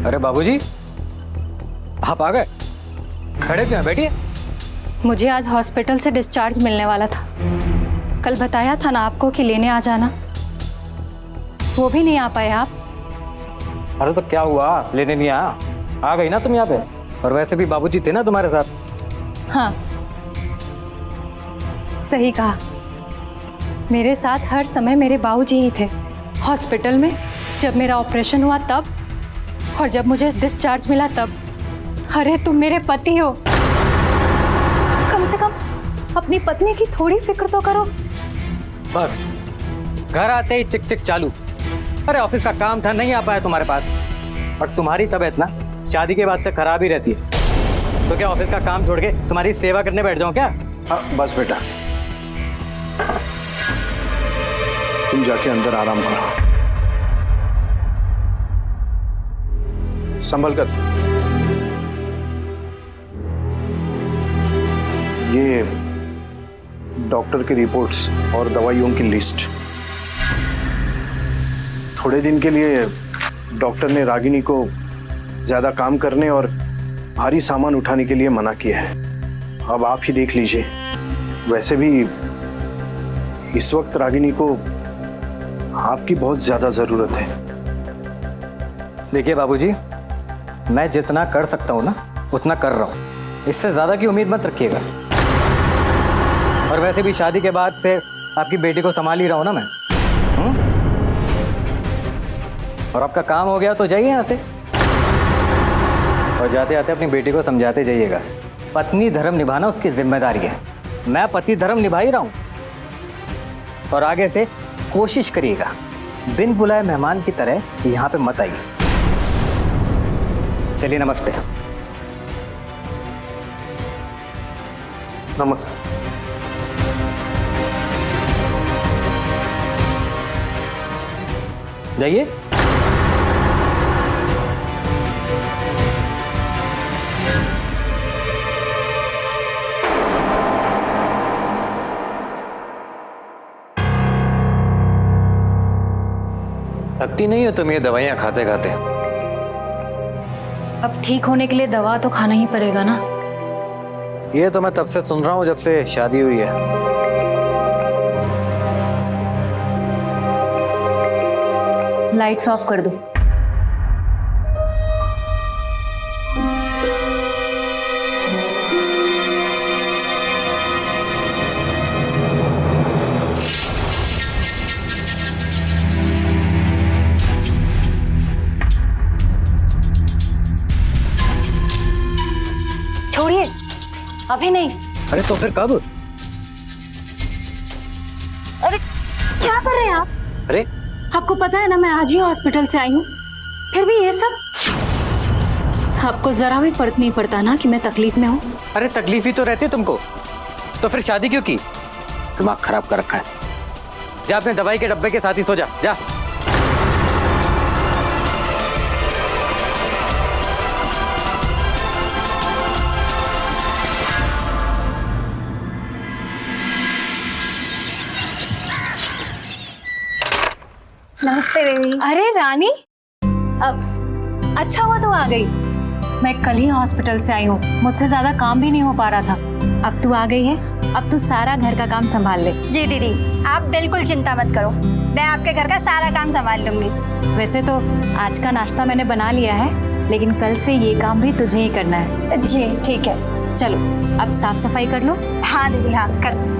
अरे बाबूजी, आप आ गए? खड़े क्यों हैं? बैठिए। मुझे आज हॉस्पिटल से डिस्चार्ज मिलने वाला था। कल बताया था ना आपको कि लेने आ जाना, वो भी नहीं आ पाए आप। अरे तो क्या हुआ, लेने नहीं आया? आ गई ना तुम यहाँ पे। और वैसे भी बाबूजी थे ना तुम्हारे साथ। हाँ, सही कहा। मेरे साथ हर समय मेरे बाबूजी ही थे। हॉस्पिटल में जब मेरा ऑपरेशन हुआ तब, और जब मुझे डिस्चार्ज मिला तब। अरे तुम मेरे पति हो, कम से कम अपनी पत्नी की थोड़ी फिक्र तो करो। बस घर आते ही चिक चिक चालू। अरे ऑफिस का काम था, नहीं आ पाया तुम्हारे पास। और तुम्हारी तबीयत ना शादी के बाद से खराब ही रहती है। तो क्या ऑफिस का काम छोड़ के तुम्हारी सेवा करने बैठ जाऊं क्या? हाँ बस बेटा, तुम जाके अंदर आराम करो, संभल कर। ये डॉक्टर की रिपोर्ट्स और दवाइयों की लिस्ट। थोड़े दिन के लिए डॉक्टर ने रागिनी को ज्यादा काम करने और भारी सामान उठाने के लिए मना किया है। अब आप ही देख लीजिए। वैसे भी इस वक्त रागिनी को आपकी बहुत ज्यादा जरूरत है। देखिए बाबूजी, मैं जितना कर सकता हूँ ना उतना कर रहा हूँ। इससे ज्यादा की उम्मीद मत रखिएगा। और वैसे भी शादी के बाद से आपकी बेटी को संभाल ही रहा हूँ ना मैं। और आपका काम हो गया तो जाइए यहाँ से। और जाते जाते अपनी बेटी को समझाते जाइएगा, पत्नी धर्म निभाना उसकी जिम्मेदारी है। मैं पति धर्म निभा ही रहा हूँ। और आगे से कोशिश करिएगा बिन बुलाए मेहमान की तरह यहाँ पे मत आइए। चलिए, नमस्ते। नमस्ते। जाइए। थकती नहीं हो तुम ये दवाइयाँ खाते खाते? अब ठीक होने के लिए दवा तो खाना ही पड़ेगा ना। ये तो मैं तब से सुन रहा हूँ जब से शादी हुई है। लाइट्स ऑफ कर दो। छोड़िए, अभी नहीं। अरे तो फिर कब? अरे क्या कर रहे हैं आप? अरे आपको पता है ना मैं आज ही हॉस्पिटल से आई हूँ, फिर भी ये सब। आपको जरा भी फर्क नहीं पड़ता ना कि मैं तकलीफ में हूँ? अरे तकलीफ ही तो रहती है तुमको, तो फिर शादी क्यों की? दिमाग खराब कर रखा है। जा अपने दवाई के डब्बे के साथ ही सो जा। जा। नमस्ते बेबी। अरे रानी, अब अच्छा हुआ तुम आ गई। मैं कल ही हॉस्पिटल से आई हूँ, मुझसे ज्यादा काम भी नहीं हो पा रहा था। अब तू आ गई है, अब तू सारा घर का काम संभाल ले। जी दीदी, आप बिल्कुल चिंता मत करो, मैं आपके घर का सारा काम संभाल लूंगी। वैसे तो आज का नाश्ता मैंने बना लिया है, लेकिन कल से ये काम भी तुझे ही करना है। जी ठीक है। चलो अब साफ सफाई कर लो। हाँ दीदी, हाँ कर।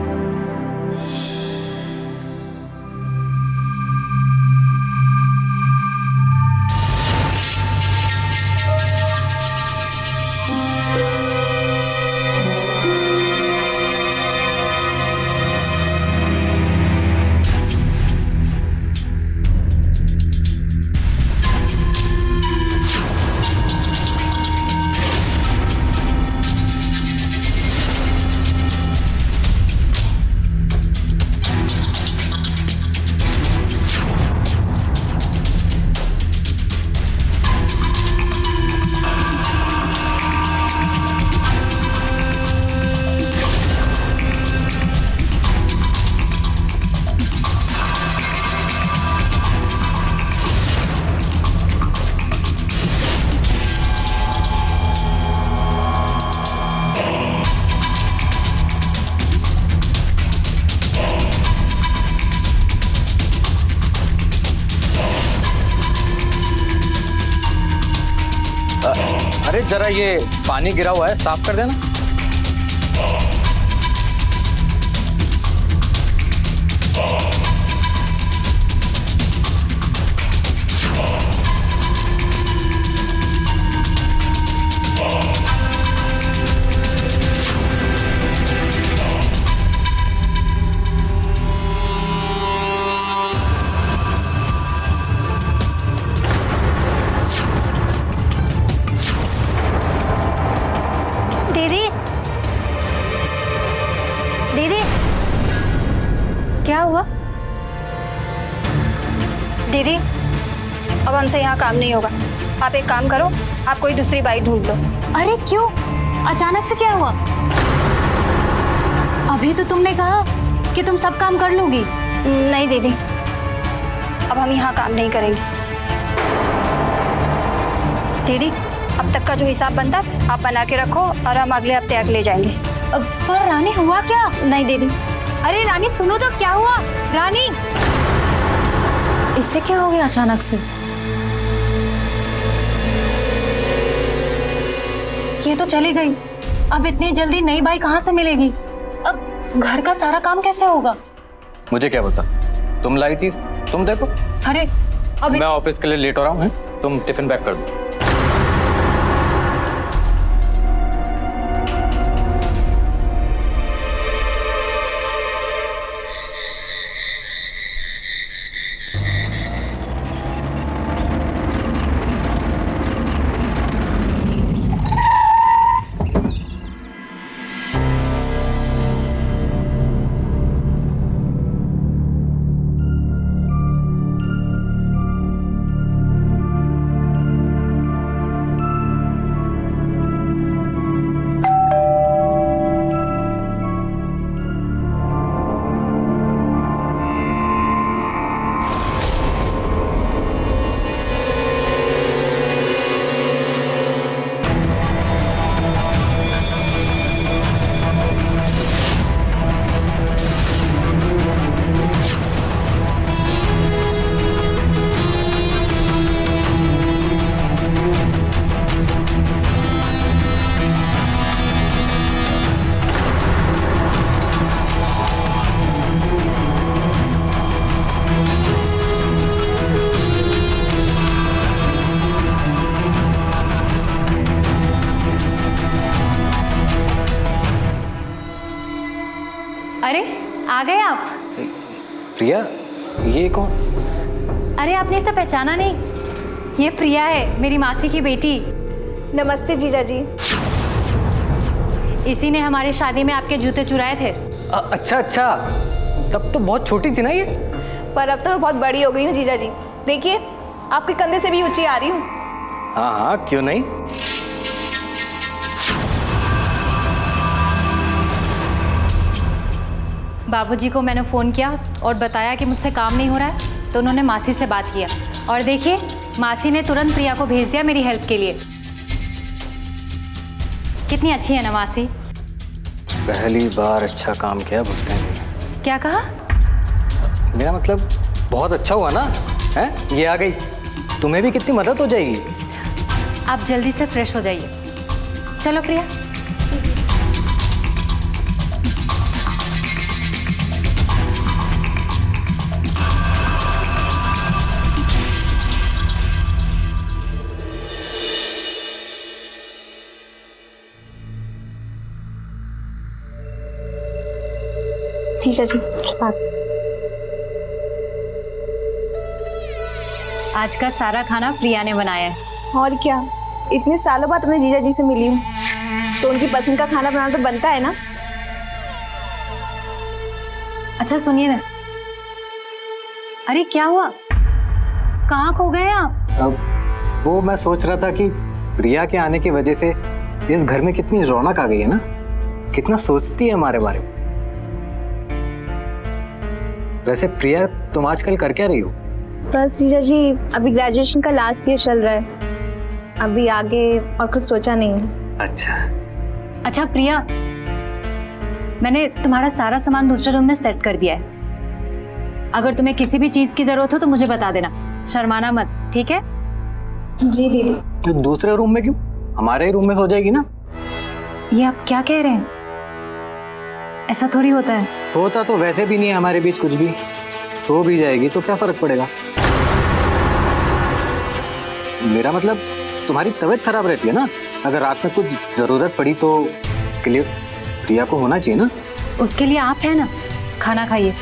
अरे जरा ये पानी गिरा हुआ है, साफ कर देना। दीदी, दीदी, क्या हुआ? दीदी, अब हमसे यहाँ काम नहीं होगा। आप एक काम करो, आप कोई दूसरी बाइक ढूंढ लो। अरे क्यों? अचानक से क्या हुआ? अभी तो तुमने कहा कि तुम सब काम कर लोगी। नहीं दीदी, अब हम यहाँ काम नहीं करेंगे। दीदी, अब तक का जो हिसाब बनता है आप बना के रखो और हम अगले हफ्ते तक ले जाएंगे। पर रानी, हुआ क्या? नहीं दीदी। अरे रानी सुनो तो, क्या हुआ? रानी, इससे क्या हो गया अचानक से? ये तो चली गई, अब इतनी जल्दी नई बाइक कहाँ से मिलेगी? अब घर का सारा काम कैसे होगा? मुझे क्या पता, तुम लाई थी, तुम देखो। अरे अब मैं ऑफिस के लिए लेट हो रहा हूँ, तुम टिफिन पैक कर दो। अरे आ गए आप? प्रिया, ये कौन? अरे आपने इसे पहचाना नहीं? ये प्रिया है, मेरी मासी की बेटी। नमस्ते जीजा जी। इसी ने हमारी शादी में आपके जूते चुराए थे। अच्छा अच्छा, तब तो बहुत छोटी थी ना ये। पर अब तो मैं बहुत बड़ी हो गई हूँ जीजा जी। देखिए, आपके कंधे से भी ऊंची आ रही हूँ। हाँ हाँ, क्यों नहीं। बाबूजी को मैंने फ़ोन किया और बताया कि मुझसे काम नहीं हो रहा है, तो उन्होंने मासी से बात किया और देखिए मासी ने तुरंत प्रिया को भेज दिया मेरी हेल्प के लिए। कितनी अच्छी है ना मासी। पहली बार अच्छा काम किया भुट्टे ने। क्या कहा? मेरा मतलब बहुत अच्छा हुआ ना, है? ये आ गई, तुम्हें भी कितनी मदद हो जाएगी। आप जल्दी से फ्रेश हो जाइए। चलो प्रिया। जीजा जी, आज का सारा खाना प्रिया ने बनाया है। और क्या, इतने सालों बाद अपने जीजा जी से मिली हूँ तो उनकी पसंद का खाना बनाना तो बनता है ना। अच्छा सुनिए ना, अरे क्या हुआ? कहाँ खो गए आप? अब वो मैं सोच रहा था कि प्रिया के आने की वजह से इस घर में कितनी रौनक आ गई है ना, कितना सोचती है हमारे बारे में। वैसे प्रिया, तुम आजकल कर क्या रही हो? बस जीजा जी, अभी ग्रेजुएशन का लास्ट ईयर चल रहा है, अभी आगे और कुछ सोचा नहीं है। अच्छा प्रिया, मैंने तुम्हारा सारा सामान दूसरे रूम में सेट कर दिया है। अगर तुम्हें किसी भी चीज की जरूरत हो तो मुझे बता देना, शर्माना मत, ठीक है? जी दीदी। तो दूसरे रूम में क्यों? हमारे ही रूम में सो जाएगी ना। ये आप क्या कह रहे हैं? ऐसा थोड़ी होता है। होता तो वैसे भी नहीं है हमारे बीच कुछ भी। सो भी जाएगी तो क्या फर्क पड़ेगा। मेरा मतलब तुम्हारी तबीयत खराब रहती है ना, अगर रात में कुछ जरूरत पड़ी तो के लिए प्रिया को होना चाहिए ना। उसके लिए आप है ना, खाना खाइए।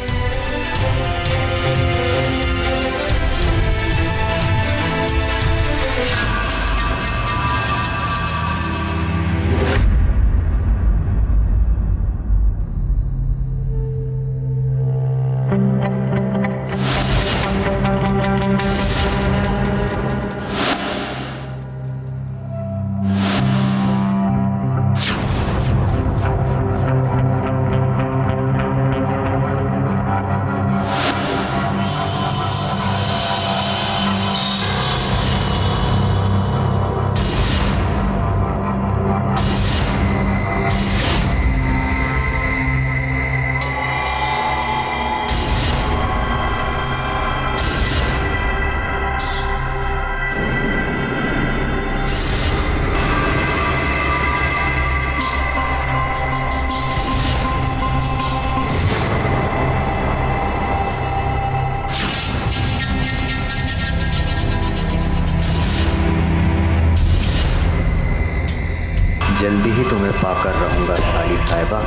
जल्दी ही तुम्हें पाकर रहूंगा साली साहिबा।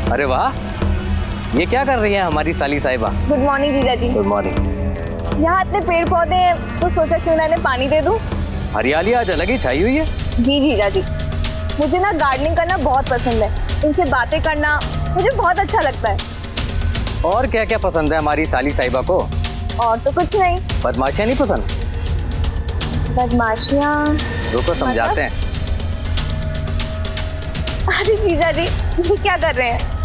अरे वाह, ये क्या कर रही है हमारी साली साहिबा? गुड मॉर्निंग जीजा जी। Good morning. यहाँ इतने पेड़ पौधे हैं तो सोचा क्यों ना इन्हें पानी दे दूँ। हरियाली आज अलग ही छाई हुई है। जी जीजा जी, मुझे ना गार्डनिंग करना बहुत पसंद है। इनसे बातें करना मुझे बहुत अच्छा लगता है। और क्या क्या पसंद है हमारी साली साहिबा को? और तो कुछ नहीं। बदमाशियाँ नहीं पसंद? बदमाशियाँ? रुको समझाते हैं। अरे जीजा जी, ये क्या कर रहे हैं?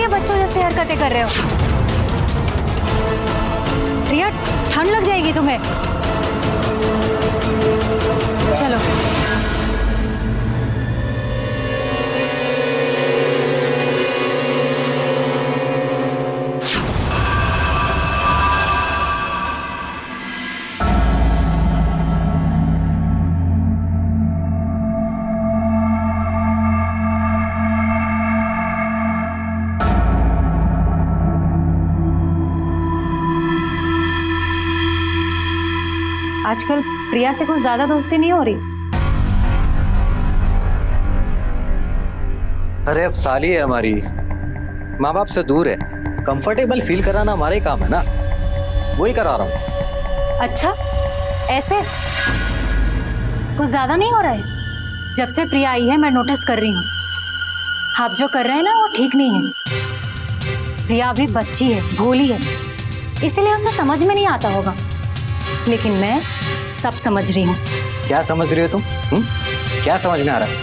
बच्चों जैसे हरकतें कर रहे हो। प्रिया, ठंड लग जाएगी तुम्हें। चलो। आजकल प्रिया से कुछ ज्यादा दोस्ती नहीं हो रही। अरे अब साली है हमारी, माँ बाप से दूर है, कंफर्टेबल फील कराना हमारा ही काम है ना, वही करा रहा हूँ। अच्छा, ऐसे कुछ ज्यादा नहीं हो रहा है? जब से प्रिया आई है मैं नोटिस कर रही हूँ, आप जो कर रहे हैं ना वो ठीक नहीं है। प्रिया अभी बच्ची है, भोली है, इसीलिए उसे समझ में नहीं आता होगा। लेकिन मैं सब समझ रही हूँ। क्या समझ रही हो तुम? क्या समझ में आ रहा है?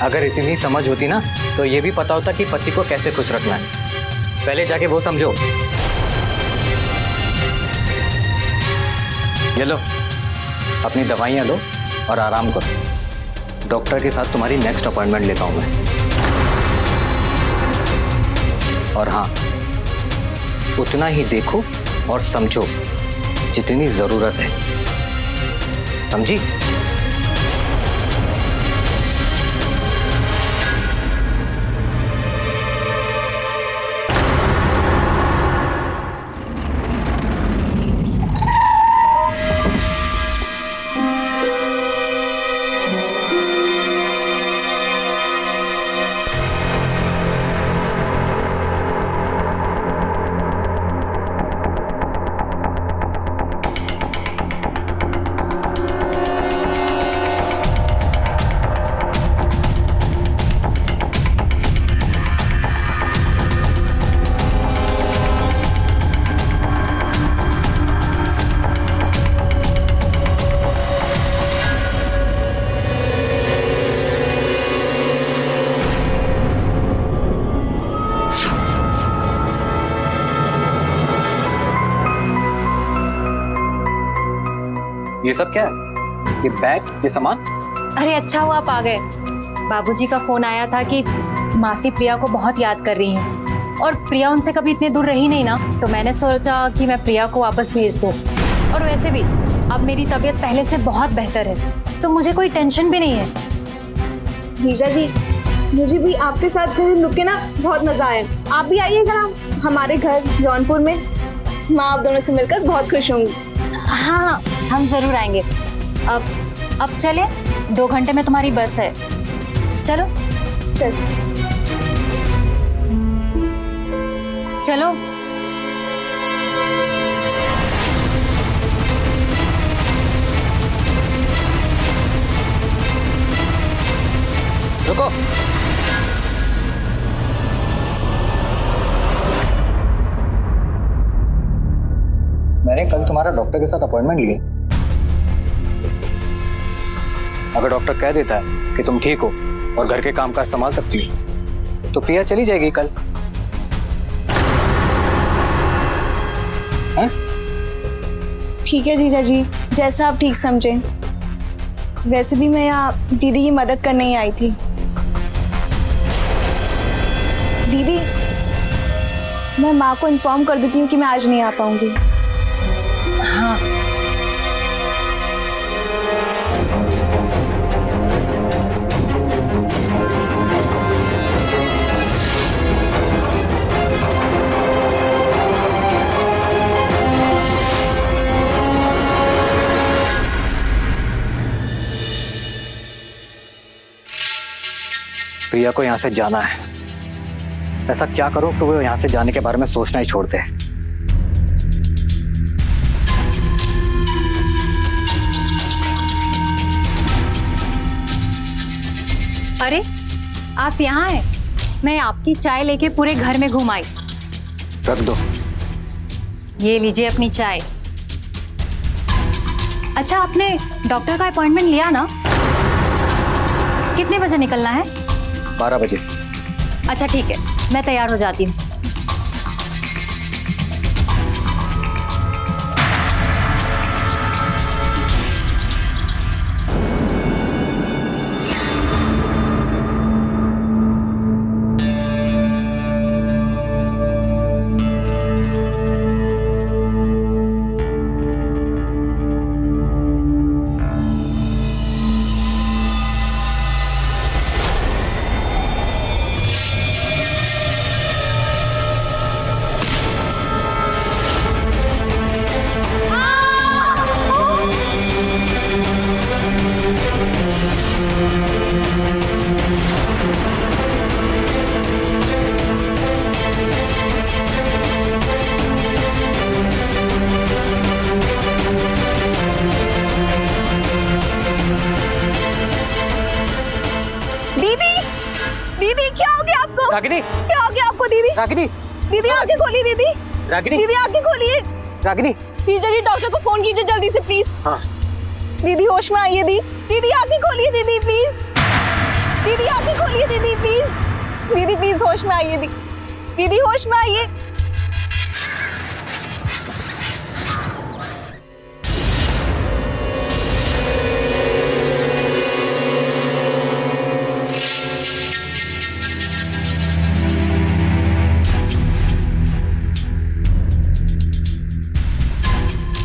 अगर इतनी समझ होती ना तो ये भी पता होता कि पति को कैसे खुश रखना है। पहले जाके वो समझो। ये लो, अपनी दवाइयाँ लो और आराम करो। डॉक्टर के साथ तुम्हारी नेक्स्ट अपॉइंटमेंट लेता हूँ मैं। और हाँ, उतना ही देखो और समझो जितनी जरूरत है, समझी? ये सब क्या है? ये बैग, ये सामान? अरे अच्छा हुआ आप आ गए। बाबूजी का फोन आया था कि मासी प्रिया को बहुत याद कर रही हैं और प्रिया उनसे कभी इतने दूर रही नहीं ना, तो मैंने सोचा कि मैं प्रिया को वापस भेज दूं। और वैसे भी अब मेरी तबीयत पहले से बहुत बेहतर है, तो मुझे कोई टेंशन भी नहीं है। जीजा जी, मुझे भी आपके साथ घर रुक के ना बहुत मजा आया। आप भी आइएगा हमारे घर जौनपुर में। माँ आप दोनों से मिलकर बहुत खुश होंगी। हाँ, हम जरूर आएंगे। अब चले, 2 घंटे में तुम्हारी बस है। चलो चलो। रुको। मैंने कल तुम्हारा डॉक्टर के साथ अपॉइंटमेंट लिए। अगर डॉक्टर कह देता है कि तुम ठीक हो और घर के कामकाज संभाल सकती हो तो प्रिया चली जाएगी कल। हैं? ठीक है जीजा जी, जैसा आप ठीक समझें। वैसे भी मैं यहाँ दीदी की मदद करने ही आई थी। दीदी, मैं माँ को इन्फॉर्म कर देती हूँ कि मैं आज नहीं आ पाऊंगी। हाँ, प्रिया को यहाँ से जाना है। ऐसा क्या करो कि वो यहाँ से जाने के बारे में सोचना ही छोड़ दे। अरे आप यहाँ हैं? मैं आपकी चाय लेके पूरे घर में घूम आई। रख दो। ये लीजिए अपनी चाय। अच्छा, आपने डॉक्टर का अपॉइंटमेंट लिया ना? कितने बजे निकलना है? 12 बजे। अच्छा ठीक है, मैं तैयार हो जाती हूँ। रागिनी, क्या हो गया आपको दीदी? रागिनी, दीदी आंखें खोलिए दीदी। रागिनी, दीदी आंखें खोलिए। रागिनी। जीजा जी, डॉक्टर को फोन कीजिए जल्दी से प्लीज। हाँ, दीदी होश में आइए दीदी आंखें खोलिए दीदी प्लीज। दीदी आंखें खोलिए दीदी प्लीज। दीदी प्लीज होश में आइए दीदी होश में आइए।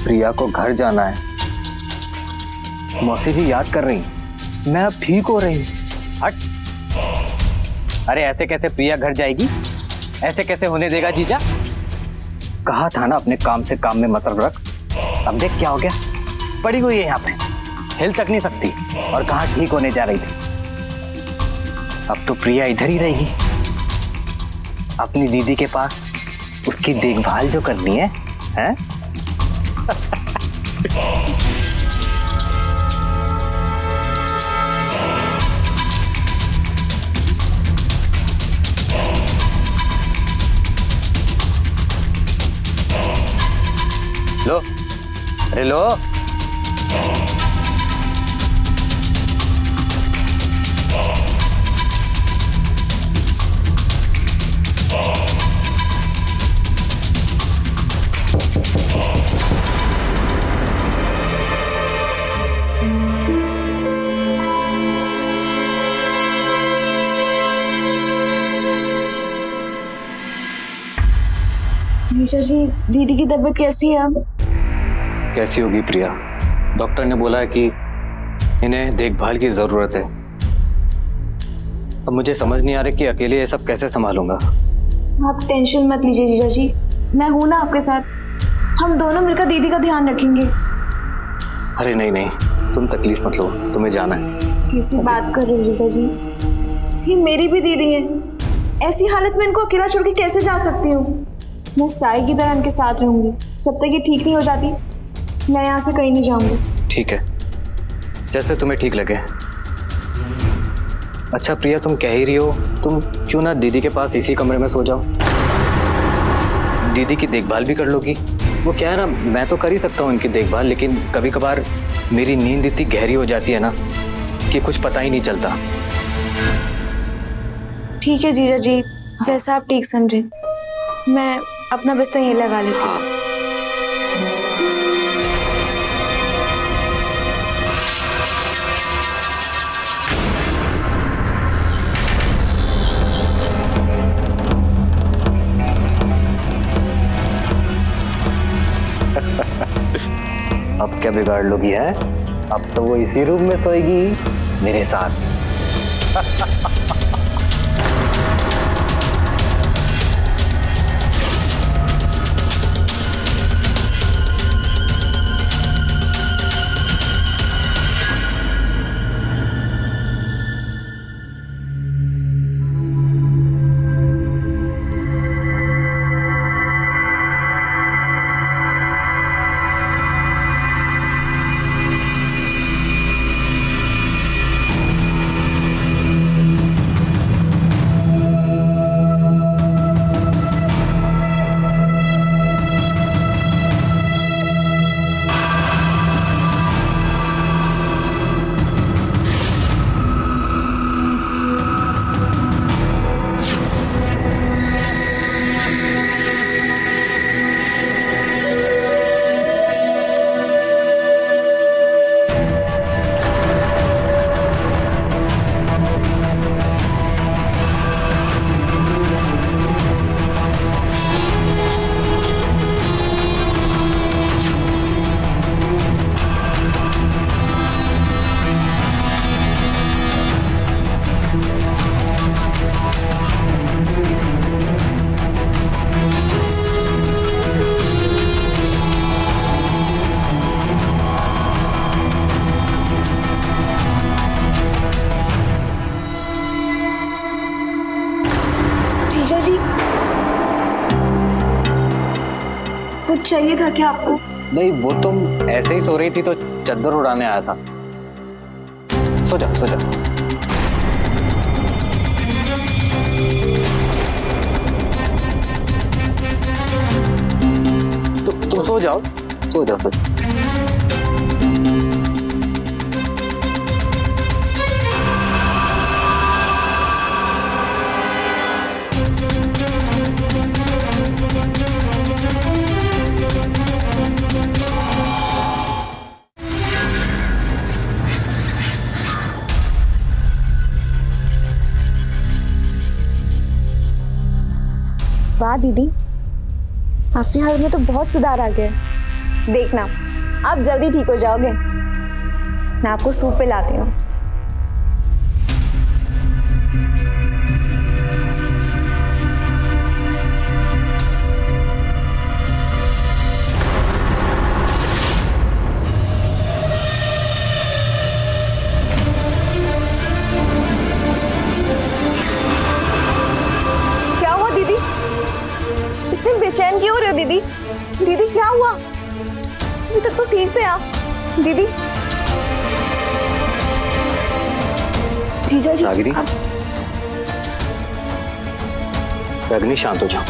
प्रिया को घर जाना है। मौसी जी याद कर रही, मैं अब ठीक हो रही। हट। अरे ऐसे कैसे प्रिया घर जाएगी? ऐसे कैसे होने देगा जीजा? कहा था ना अपने काम से काम में मतलब रख। अब देख क्या हो गया, पड़ी हुई है यहाँ पे, हिल तक नहीं सकती, और कहाँ ठीक होने जा रही थी। अब तो प्रिया इधर ही रहेगी, अपनी दीदी के पास, उसकी देखभाल जो करनी है, हैं? लो, अरे लो। जीजा जी, दीदी की तबीयत कैसी है अब? कैसी होगी प्रिया? डॉक्टर ने बोला है कि इन्हें देखभाल की जरूरत है। अब मुझे समझ नहीं आ रहा कि अकेले ये सब कैसे संभालूंगा। आप टेंशन मत लीजिए जीजा जी, मैं हूं ना आपके साथ। हम दोनों मिलकर दीदी का ध्यान रखेंगे। अरे नहीं नहीं, तुम तकलीफ मत लो, तुम्हें जाना है। कैसी बात कर रहे हो जीजा जी, ये मेरी भी दीदी है। ऐसी हालत में इनको अकेला छोड़ के कैसे जा सकती हूँ? मैं साई की तरह इनके साथ रहूंगी जब तक ये ठीक नहीं हो जाती। मैं यहाँ से कहीं नहीं जाऊंगी। ठीक है, जैसे तुम्हें ठीक लगे। अच्छा प्रिया, तुम कह ही रही हो, तुम क्यों ना दीदी के पास इसी कमरे में सो जाओ? दीदी की देखभाल भी कर लोगी। वो क्या है ना, मैं तो कर ही सकता हूँ इनकी देखभाल, लेकिन कभी कभार मेरी नींद इतनी गहरी हो जाती है ना कि कुछ पता ही नहीं चलता। ठीक है जीजा जी, जैसा आप ठीक समझे। मैं अपना बिस्तर यहीं लगा लेती हूँ। अब क्या बिगाड़ लोगी है? अब तो वो इसी रूम में सोएगी मेरे साथ। जीजा जी, कुछ चाहिए था क्या आपको? नहीं, वो तुम ऐसे ही सो रही थी तो चद्दर उड़ाने आया था। सो जा सो जा। तुम सो जाओ, सो जाओ, सो जाओ। वाह दीदी, आपकी हालत में तो बहुत सुधार आ गया है। देखना, आप जल्दी ठीक हो जाओगे। मैं आपको सूप पिलाती हूँ। क्या हुआ दीदी? इतने बेचैन क्यों हो रहे हो दीदी? दीदी क्या हुआ? अभी तक तो ठीक थे आप। दीदी, जीजा जी रागिनी, रागिनी शांत हो जाओ।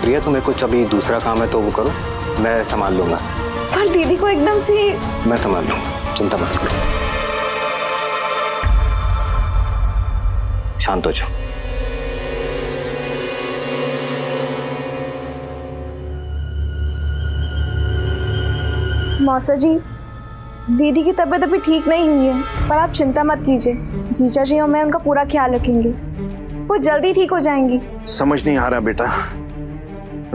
प्रिया, तुम्हें कुछ अभी दूसरा काम है तो वो करो, मैं संभाल लूंगा। पर दीदी को एकदम से मैं संभाल लूंगा, चिंता मत करो। शांत हो जाओ। मौसा जी, दीदी की तबीयत अभी ठीक नहीं हुई है, पर आप चिंता मत कीजिए। जीजा जी और मैं उनका पूरा ख्याल रखेंगे, वो जल्दी ठीक हो जाएंगी। समझ नहीं आ रहा बेटा,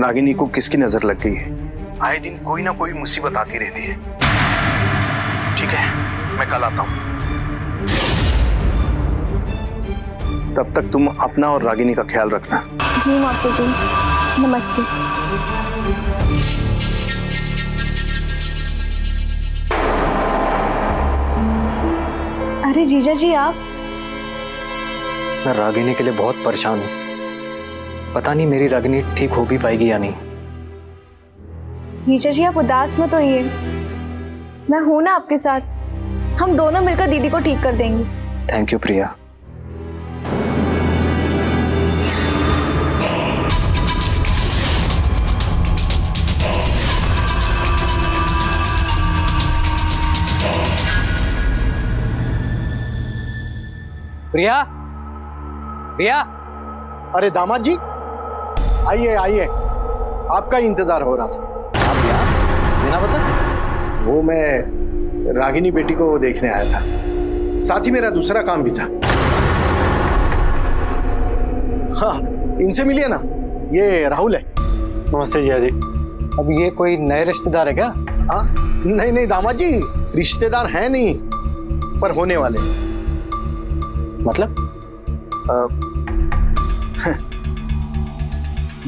रागिनी को किसकी नजर लग गई है। आए दिन कोई ना कोई मुसीबत आती रहती है। ठीक है, मैं कल आता हूँ। तब तक तुम अपना और रागिनी का ख्याल रखना। जी मौसा जी, नमस्ते। अरे जीजा जी आप? मैं रागिनी के लिए बहुत परेशान हूँ। पता नहीं मेरी रागिनी ठीक हो भी पाएगी या नहीं। जीजा जी आप उदास मत होइए, मैं हूं ना आपके साथ। हम दोनों मिलकर दीदी को ठीक कर देंगे। थैंक यू प्रिया। प्रिया, प्रिया। अरे दामाद जी, आइए आइए, आपका ही इंतजार हो रहा था। आप यहाँ बिना बता? वो मैं रागिनी बेटी को देखने आया था, साथ ही मेरा दूसरा काम भी था। हाँ, इनसे मिलिए ना, ये राहुल है। नमस्ते जिया जी। अब ये कोई नए रिश्तेदार है क्या? हाँ, नहीं नहीं दामाद जी, रिश्तेदार हैं नहीं, पर होने वाले। मतलब?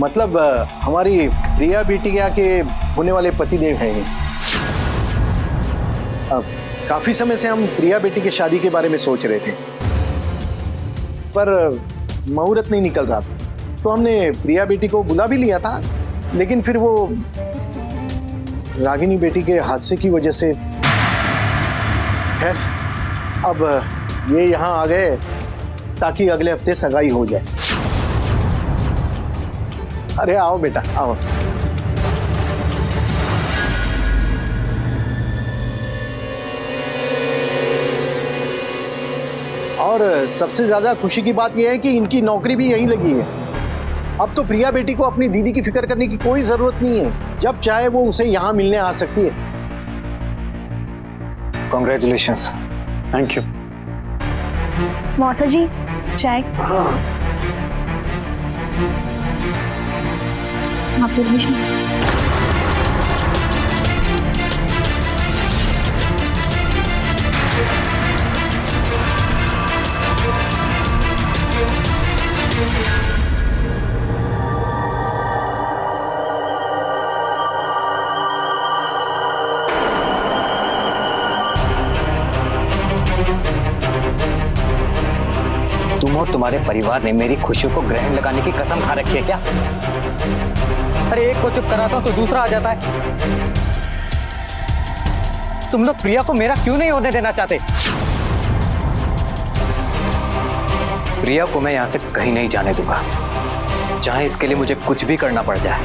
मतलब हमारी प्रिया बिटिया के होने वाले पतिदेव हैं ये। अब काफी समय से हम प्रिया बेटी की शादी के बारे में सोच रहे थे, पर मुहूर्त नहीं निकल रहा था, तो हमने प्रिया बेटी को बुला भी लिया था, लेकिन फिर वो रागिनी बेटी के हादसे की वजह से, खैर अब ये यहाँ आ गए ताकि अगले हफ्ते सगाई हो जाए। अरे आओ बेटा आओ। और सबसे ज्यादा खुशी की बात यह है कि इनकी नौकरी भी यहीं लगी है। अब तो प्रिया बेटी को अपनी दीदी की फिक्र करने की कोई जरूरत नहीं है, जब चाहे वो उसे यहां मिलने आ सकती है। कॉन्ग्रेचुलेशंस। Thank you. मौसा जी चाय। आप तुम और तुम्हारे परिवार ने मेरी खुशियों को ग्रहण लगाने की कसम खा रखी है क्या? अरे एक को चुप कराता हूं तो दूसरा आ जाता है। तुम लोग प्रिया को मेरा क्यों नहीं होने देना चाहते? प्रिया को मैं यहां से कहीं नहीं जाने दूंगा, चाहे इसके लिए मुझे कुछ भी करना पड़ जाए।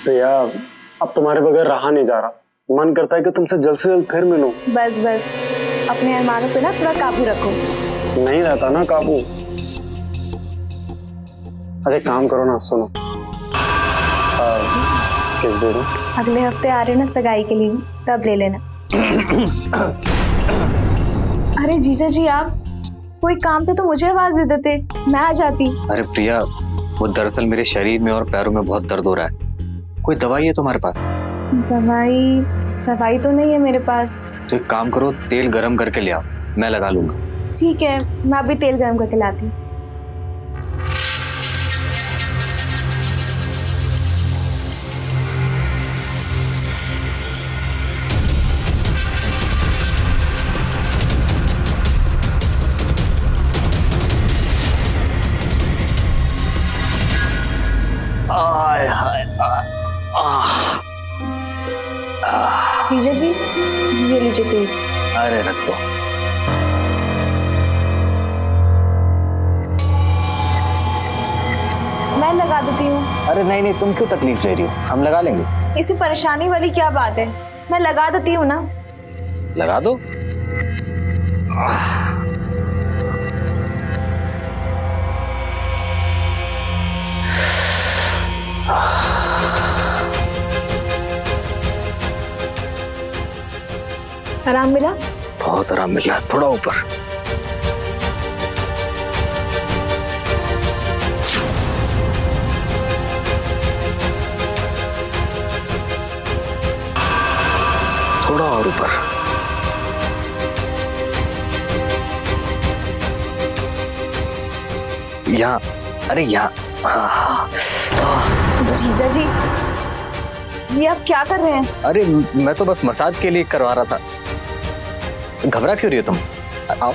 प्रिया, अब तुम्हारे बगैर रहा नहीं जा रहा। मन करता है कि तुमसे जल्द से जल्द फिर मिलूं। बस बस, अपने अरमानों पे ना थोड़ा काबू रखो। नहीं रहता ना काबू। अच्छा काम करो ना, सुनो, किस दिन? अगले हफ्ते आ रहे हो ना सगाई के लिए, तब ले लेना। अरे जीजा जी, आप कोई काम पे तो मुझे आवाज दे देते, मैं आ जाती। अरे प्रिया, वो दरअसल मेरे शरीर में और पैरों में बहुत दर्द हो रहा है। कोई दवाई है तुम्हारे पास? दवाई तो नहीं है मेरे पास। तो एक काम करो, तेल गरम करके ले आओ, मैं लगा लूंगा। ठीक है, मैं अभी तेल गरम करके लाती हूँ। आय हाय जीजा जी, ये लीजिए तेल। अरे रख दो। मैं लगा देती हूँ। अरे नहीं नहीं, तुम क्यों तकलीफ ले रही हो, हम लगा लेंगे। इसे परेशानी वाली क्या बात है, मैं लगा देती हूँ ना। लगा दो। आराम मिला? बहुत आराम मिल रहा है, थोड़ा ऊपर। थोड़ा और ऊपर। यहाँ, अरे यहाँ। जीजा जी, ये आप क्या कर रहे हैं? अरे मैं तो बस मसाज के लिए करवा रहा था। घबरा क्यों रही हो तुम? आओ।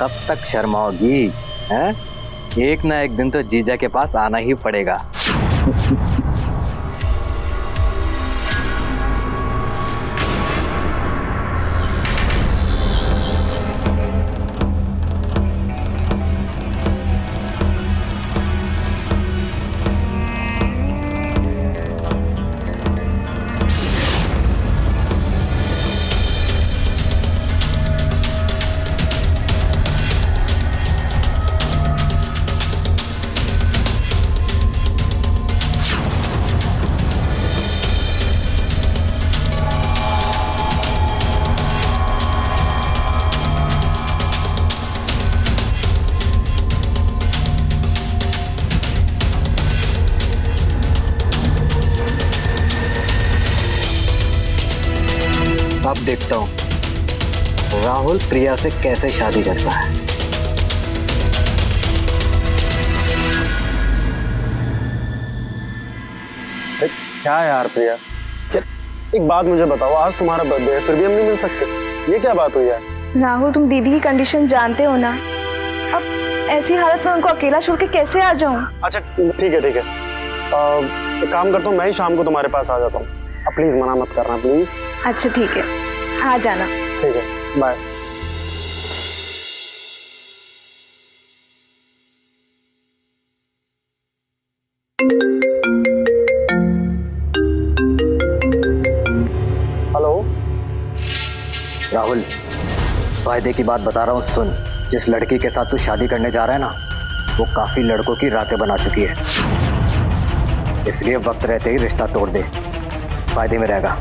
कब तक शर्माओगी? हैं? एक ना एक दिन तो जीजा के पास आना ही पड़ेगा। अब देखता हूँ राहुल प्रिया से कैसे शादी करता है। क्या यार प्रिया, एक बात मुझे बताओ, आज तुम्हारा बर्थडे है फिर भी हम नहीं मिल सकते, ये क्या बात हुई यार? राहुल, तुम दीदी की कंडीशन जानते हो ना। अब ऐसी हालत में उनको अकेला छोड़ के कैसे आ जाऊं? अच्छा ठीक है ठीक है, एक काम करता हूँ, मैं ही शाम को तुम्हारे पास आ जाता हूँ। अब प्लीज मना मत करना प्लीज। अच्छा ठीक है, आ जाना। ठीक है, बाय। हेलो राहुल, फायदे की बात बता रहा हूँ, सुन। जिस लड़की के साथ तू शादी करने जा रहा है ना, वो काफी लड़कों की रातें बना चुकी है, इसलिए वक्त रहते ही रिश्ता तोड़ दे, फायदे में रहेगा।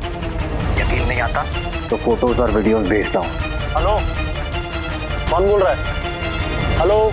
यकीन नहीं आता तो फोटोज और वीडियोस भेजता हूँ। हेलो, कौन बोल रहा है? हेलो,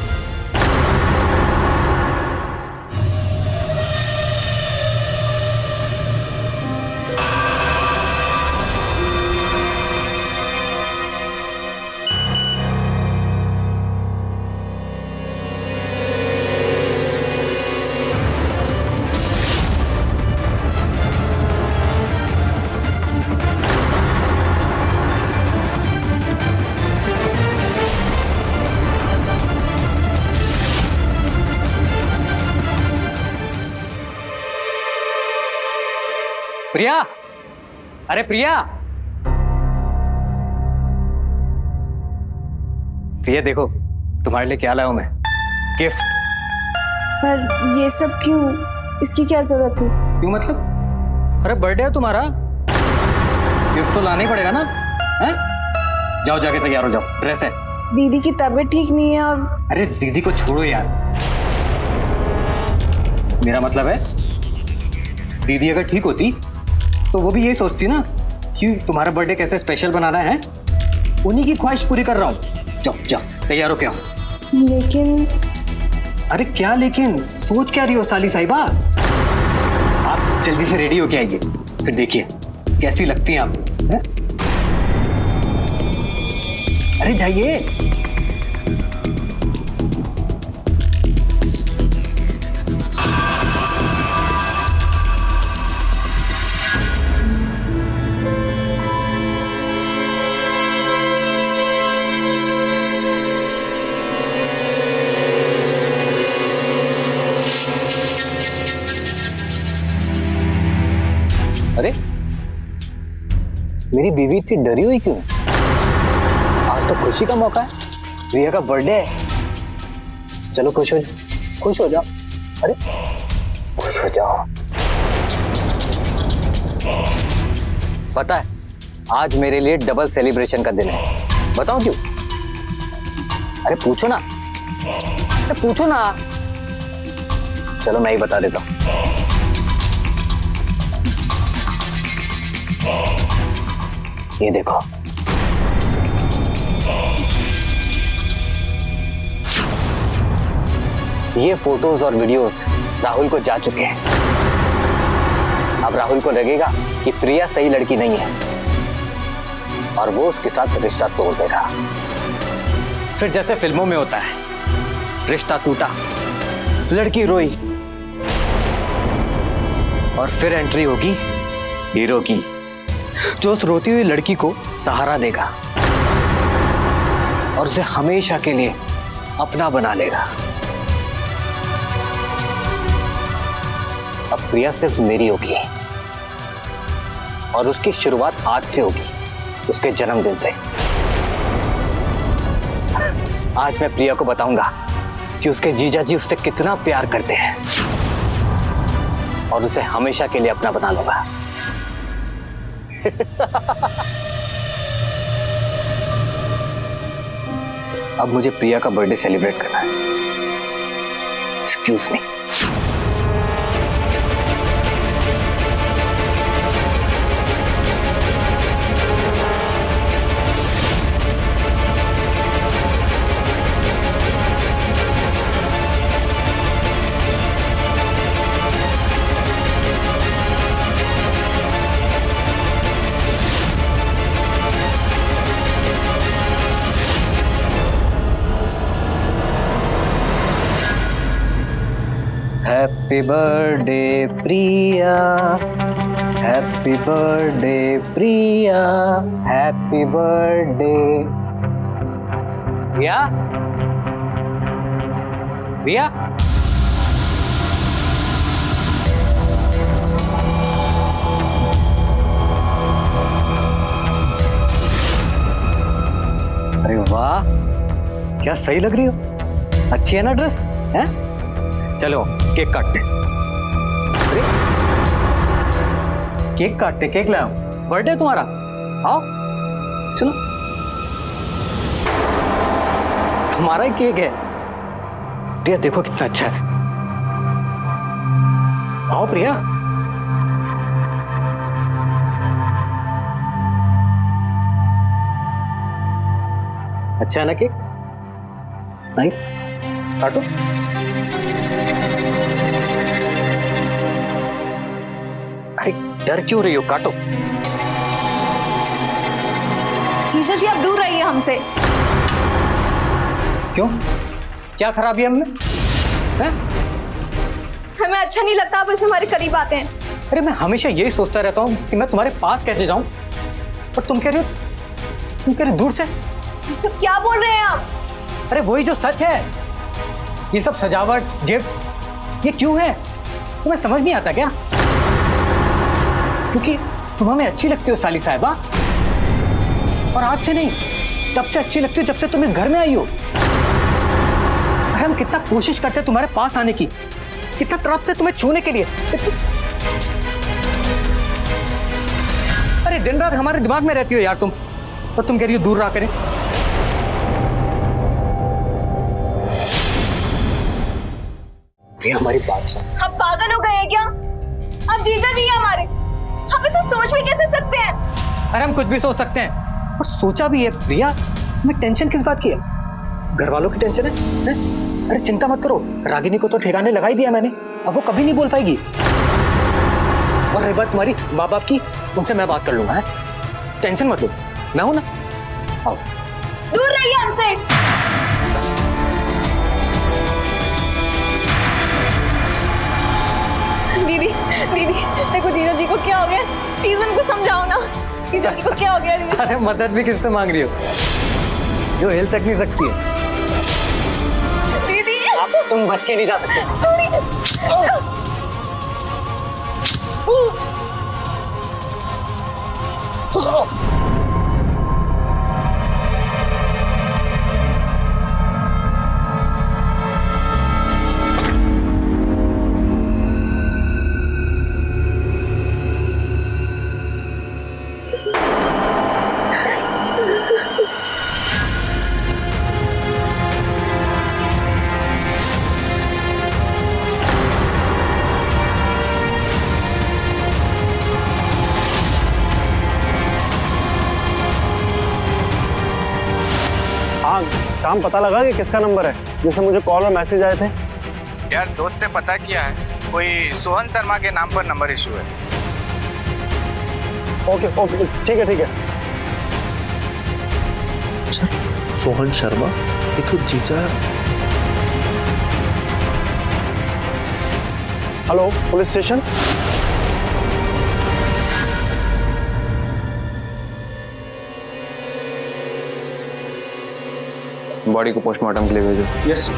प्रिया, अरे प्रिया, प्रिया देखो तुम्हारे लिए क्या लाया हूं मैं, गिफ्ट। पर ये सब क्यों? इसकी क्या जरूरत थी? क्यों मतलब? अरे बर्थडे है तुम्हारा, गिफ्ट तो लाना ही पड़ेगा ना। हैं? जाओ जाके तैयार हो जाओ, ड्रेस है। दीदी की तबीयत ठीक नहीं है और अरे दीदी को छोड़ो यार, मेरा मतलब है दीदी अगर ठीक होती तो वो भी यही सोचती ना कि तुम्हारा बर्थडे कैसे स्पेशल बनाना है। उन्हीं की ख्वाहिश पूरी कर रहा हूँ। जाओ जाओ तैयार हो क्या? लेकिन अरे क्या लेकिन, सोच क्या रही हो साली साहिबा? आप जल्दी से रेडी होके आइए, फिर देखिए कैसी लगती हैं आप, हैं? अरे जाइए। अरे मेरी बीवी इतनी डरी हुई क्यों? आज तो खुशी का मौका है, रिया का बर्थडे है। चलो खुश हो जाओ, खुश हो जाओ। अरे खुश हो जाओ। पता है आज मेरे लिए डबल सेलिब्रेशन का दिन है, बताओ क्यों? अरे पूछो ना, अरे पूछो ना। चलो मैं ही बता देता हूँ। ये देखो, ये फोटोज और वीडियोस राहुल को जा चुके हैं। अब राहुल को लगेगा कि प्रिया सही लड़की नहीं है और वो उसके साथ रिश्ता तोड़ देगा। फिर जैसे फिल्मों में होता है, रिश्ता टूटा, लड़की रोई और फिर एंट्री होगी हीरो की, जो उस रोती हुई लड़की को सहारा देगा और उसे हमेशा के लिए अपना बना लेगा। अब प्रिया सिर्फ मेरी होगी और उसकी शुरुआत आज से होगी, उसके जन्मदिन से। आज मैं प्रिया को बताऊंगा कि उसके जीजा जी उससे कितना प्यार करते हैं और उसे हमेशा के लिए अपना बना लूंगा। अब मुझे प्रिया का बर्थडे सेलिब्रेट करना है। Excuse me. हैप्पी बर्थडे प्रिया, हैप्पी बर्थडे प्रिया, हैप्पी बर्थडे। प्रिया, प्रिया, अरे वाह, क्या सही लग रही हो, अच्छी है ना ड्रेस, हैं? चलो केक काटते। अरे केक काटते, केक लाओ, बर्थडे तुम्हारा, आओ चलो। तुम्हारा ही केक है प्रिया, देखो कितना अच्छा है। आओ प्रिया। अच्छा है ना केक? नहीं काटो। अरे डर क्यों रही हो, काटो। जीजा जी आप दूर रहिए हमसे। क्यों, क्या खराबी है हमने, हैं? हमें अच्छा नहीं लगता आप ऐसे हमारे करीब आते हैं। अरे मैं हमेशा यही सोचता रहता हूँ कि मैं तुम्हारे पास कैसे जाऊं, और तुम कह रही हो दूर से। ये सब क्या बोल रहे हैं आप? अरे वही जो सच है, ये सब सजावट, गिफ्ट्स, ये क्यों है तुम्हें समझ नहीं आता क्या? क्योंकि तुम हमें अच्छी लगती हो साली साहिबा, और आज से नहीं, तब से अच्छी लगती हो जब से तुम इस घर में आई हो। अरे हम कितना कोशिश करते हैं तुम्हारे पास आने की, कितना तड़पते तुम्हें छूने के लिए। अरे दिन रात हमारे दिमाग में रहती हो यार तुम, और तुम कह रही हो दूर रहा करें। प्रिया हमारी बात सुन। आप पागल हो गए हैं क्या? आप जीजा जी हैं हमारे, आप ऐसा सोच भी कैसे सकते हैं? अरे हम कुछ भी सोच सकते हैं और सोचा भी है। प्रिया तुम्हें टेंशन किस बात की है? घर वालों की टेंशन है? अरे चिंता मत करो, रागिनी को तो ठिकाने लगा ही दिया मैंने, अब वो कभी नहीं बोल पाएगी। और रही बात तुम्हारी माँ बाप की, उनसे मैं बात कर लूंगा। है टेंशन मत लो, मैं हूं ना। आओ। दूर रहिए हमसे। दीदी दीदी देखो जीजा जी को क्या हो गया, प्लीज उनको समझाओ ना। जीजा जी को क्या हो गया दीदी? अरे मदद भी किससे मांग रही हो जो हिल तक नहीं सकती है? दीदी आप तुम बच के नहीं जा सकते। हाँ शाम, पता लगा कि किसका नंबर है जिससे मुझे कॉल और मैसेज आए थे? यार दोस्त से पता किया है, कोई सोहन शर्मा के नाम पर नंबर इशू है। ओके ओके ठीक है। सोहन शर्मा, ये तो जीजा। Hello police station. बॉडी को पोस्टमार्टम के लिए भेजो। यस।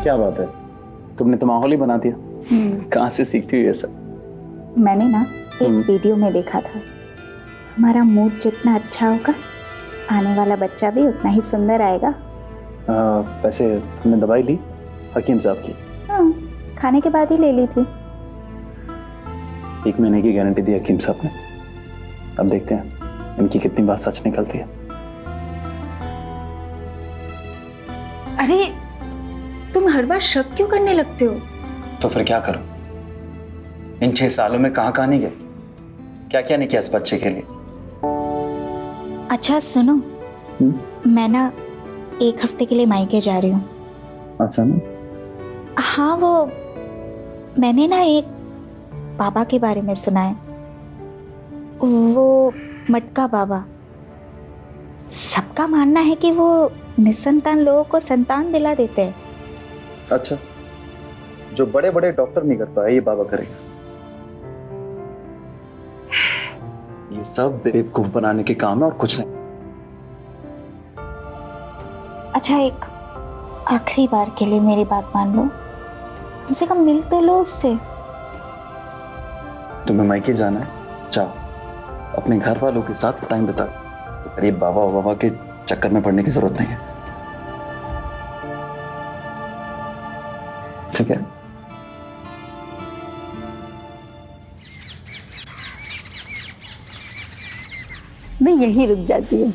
क्या बात है, तुमने तो माहौल ही बना दिया। कहाँ से सीखती हुई ये सब? मैंने ना एक वीडियो में देखा था, हमारा मूड जितना अच्छा होगा आने वाला बच्चा भी उतना ही सुंदर आएगा। वैसे तुमने दवाई ली हकीम साहब की? हाँ, खाने के बाद ही ले ली थी। 1 महीने की गारंटी दी हकीम साहब ने। अब देखते हैं इनकी कितनी बात सच निकलती है। अरे तुम हर बार शक क्यों करने लगते हो? तो फिर क्या करूं? इन 6 सालों में कहाँ नहीं गए, क्या क्या नहीं किया इस बच्चे के लिए। अच्छा सुनो, मैं ना 1 हफ्ते के लिए मायके जा रही हूँ। अच्छा ना? हाँ, वो मैंने ना एक बाबा के बारे में सुना है, वो मटका बाबा। सबका मानना है कि वो निसंतान लोगों को संतान दिला देते हैं। अच्छा, जो बड़े बड़े डॉक्टर नहीं कर पाए ये बाबा करेगा। ये सब बेवकूफ बनाने के काम है और कुछ नहीं। अच्छा, एक आखिरी बार के लिए मेरी बात मान लो, कम से कम मिल तो लो उससे। तुम्हें मायके जाना है, जाओ, अपने घर वालों के साथ टाइम बिताओ। अरे बाबा के चक्कर में पड़ने की जरूरत नहीं है, ठीक है? मैं यही रुक जाती हूँ।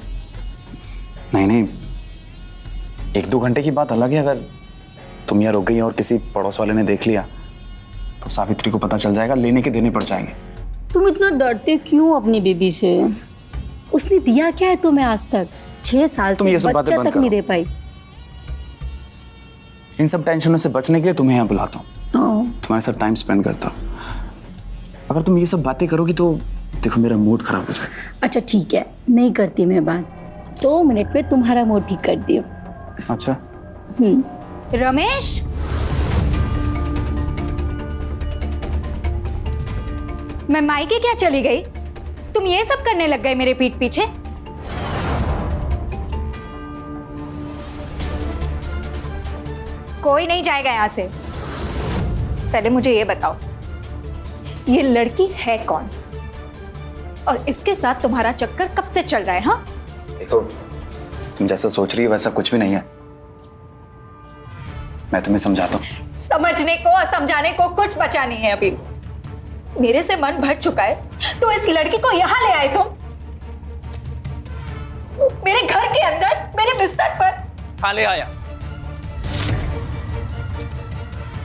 नहीं, 1-2 घंटे की बात अलग है। अगर तुम यहाँ रुक गई और किसी पड़ोस वाले ने देख लिया तो सावित्री को पता चल जाएगा, लेने के देने पड़ जाएंगे। तुम इतना डरते क्यों अपनी बेबी से? उसने दिया क्या है तुम्हें आज तक? 6 साल तुम ये सब से बातें बच्चा बंद तक नहीं करो। दे पाई। इन सब टेंशनों से बचने के लिए तुम्हें यहाँ बुलाता हूँ, तुम्हारे साथ टाइम स्पेंड करता हूँ। अगर तुम ये सब बातें करोगी तो देखो मेरा मूड खराब हो जाएगा। अच्छा ठीक है, नहीं करती मैं बात। 2 मिनट में तुम्हारा मूड ठीक कर दियो। अच्छा, रमेश, मैं मायके क्या चली गई? तुम ये सब करने लग गए मेरे पीठ पीछे? कोई नहीं जाएगा यहां से। पहले मुझे ये बताओ, ये लड़की है कौन और इसके साथ तुम्हारा चक्कर कब से चल रहा है? हाँ, देखो तुम जैसा सोच रही हो वैसा कुछ भी नहीं है। मैं तुम्हें समझाता हूँ। समझने को और समझाने को कुछ बचा नहीं है अभी। मेरे से मन भर चुका है तो इस लड़की को यहां ले आए तुम, मेरे घर के अंदर, मेरे बिस्तर पर। हाँ, ले आया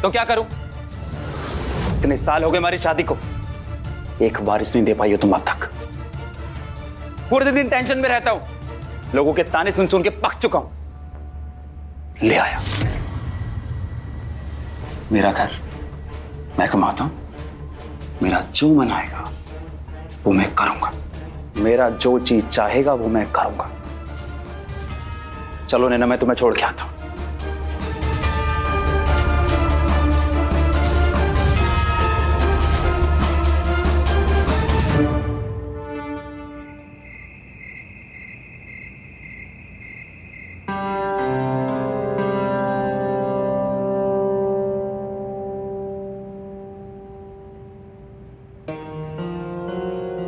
तो क्या करूं? इतने साल हो गए हमारी शादी को, एक वारिस नहीं दे पाई हो तुम अब तक। पूरे दिन टेंशन में रहता हूं, लोगों के ताने सुन सुन के पक चुका हूं। ले आया। मेरा घर, मैं कमाता हूं, मेरा जो मन आएगा वो मैं करूंगा, मेरा जो चीज चाहेगा वो मैं करूंगा। चलो नैना, मैं तुम्हें छोड़ के आता हूं।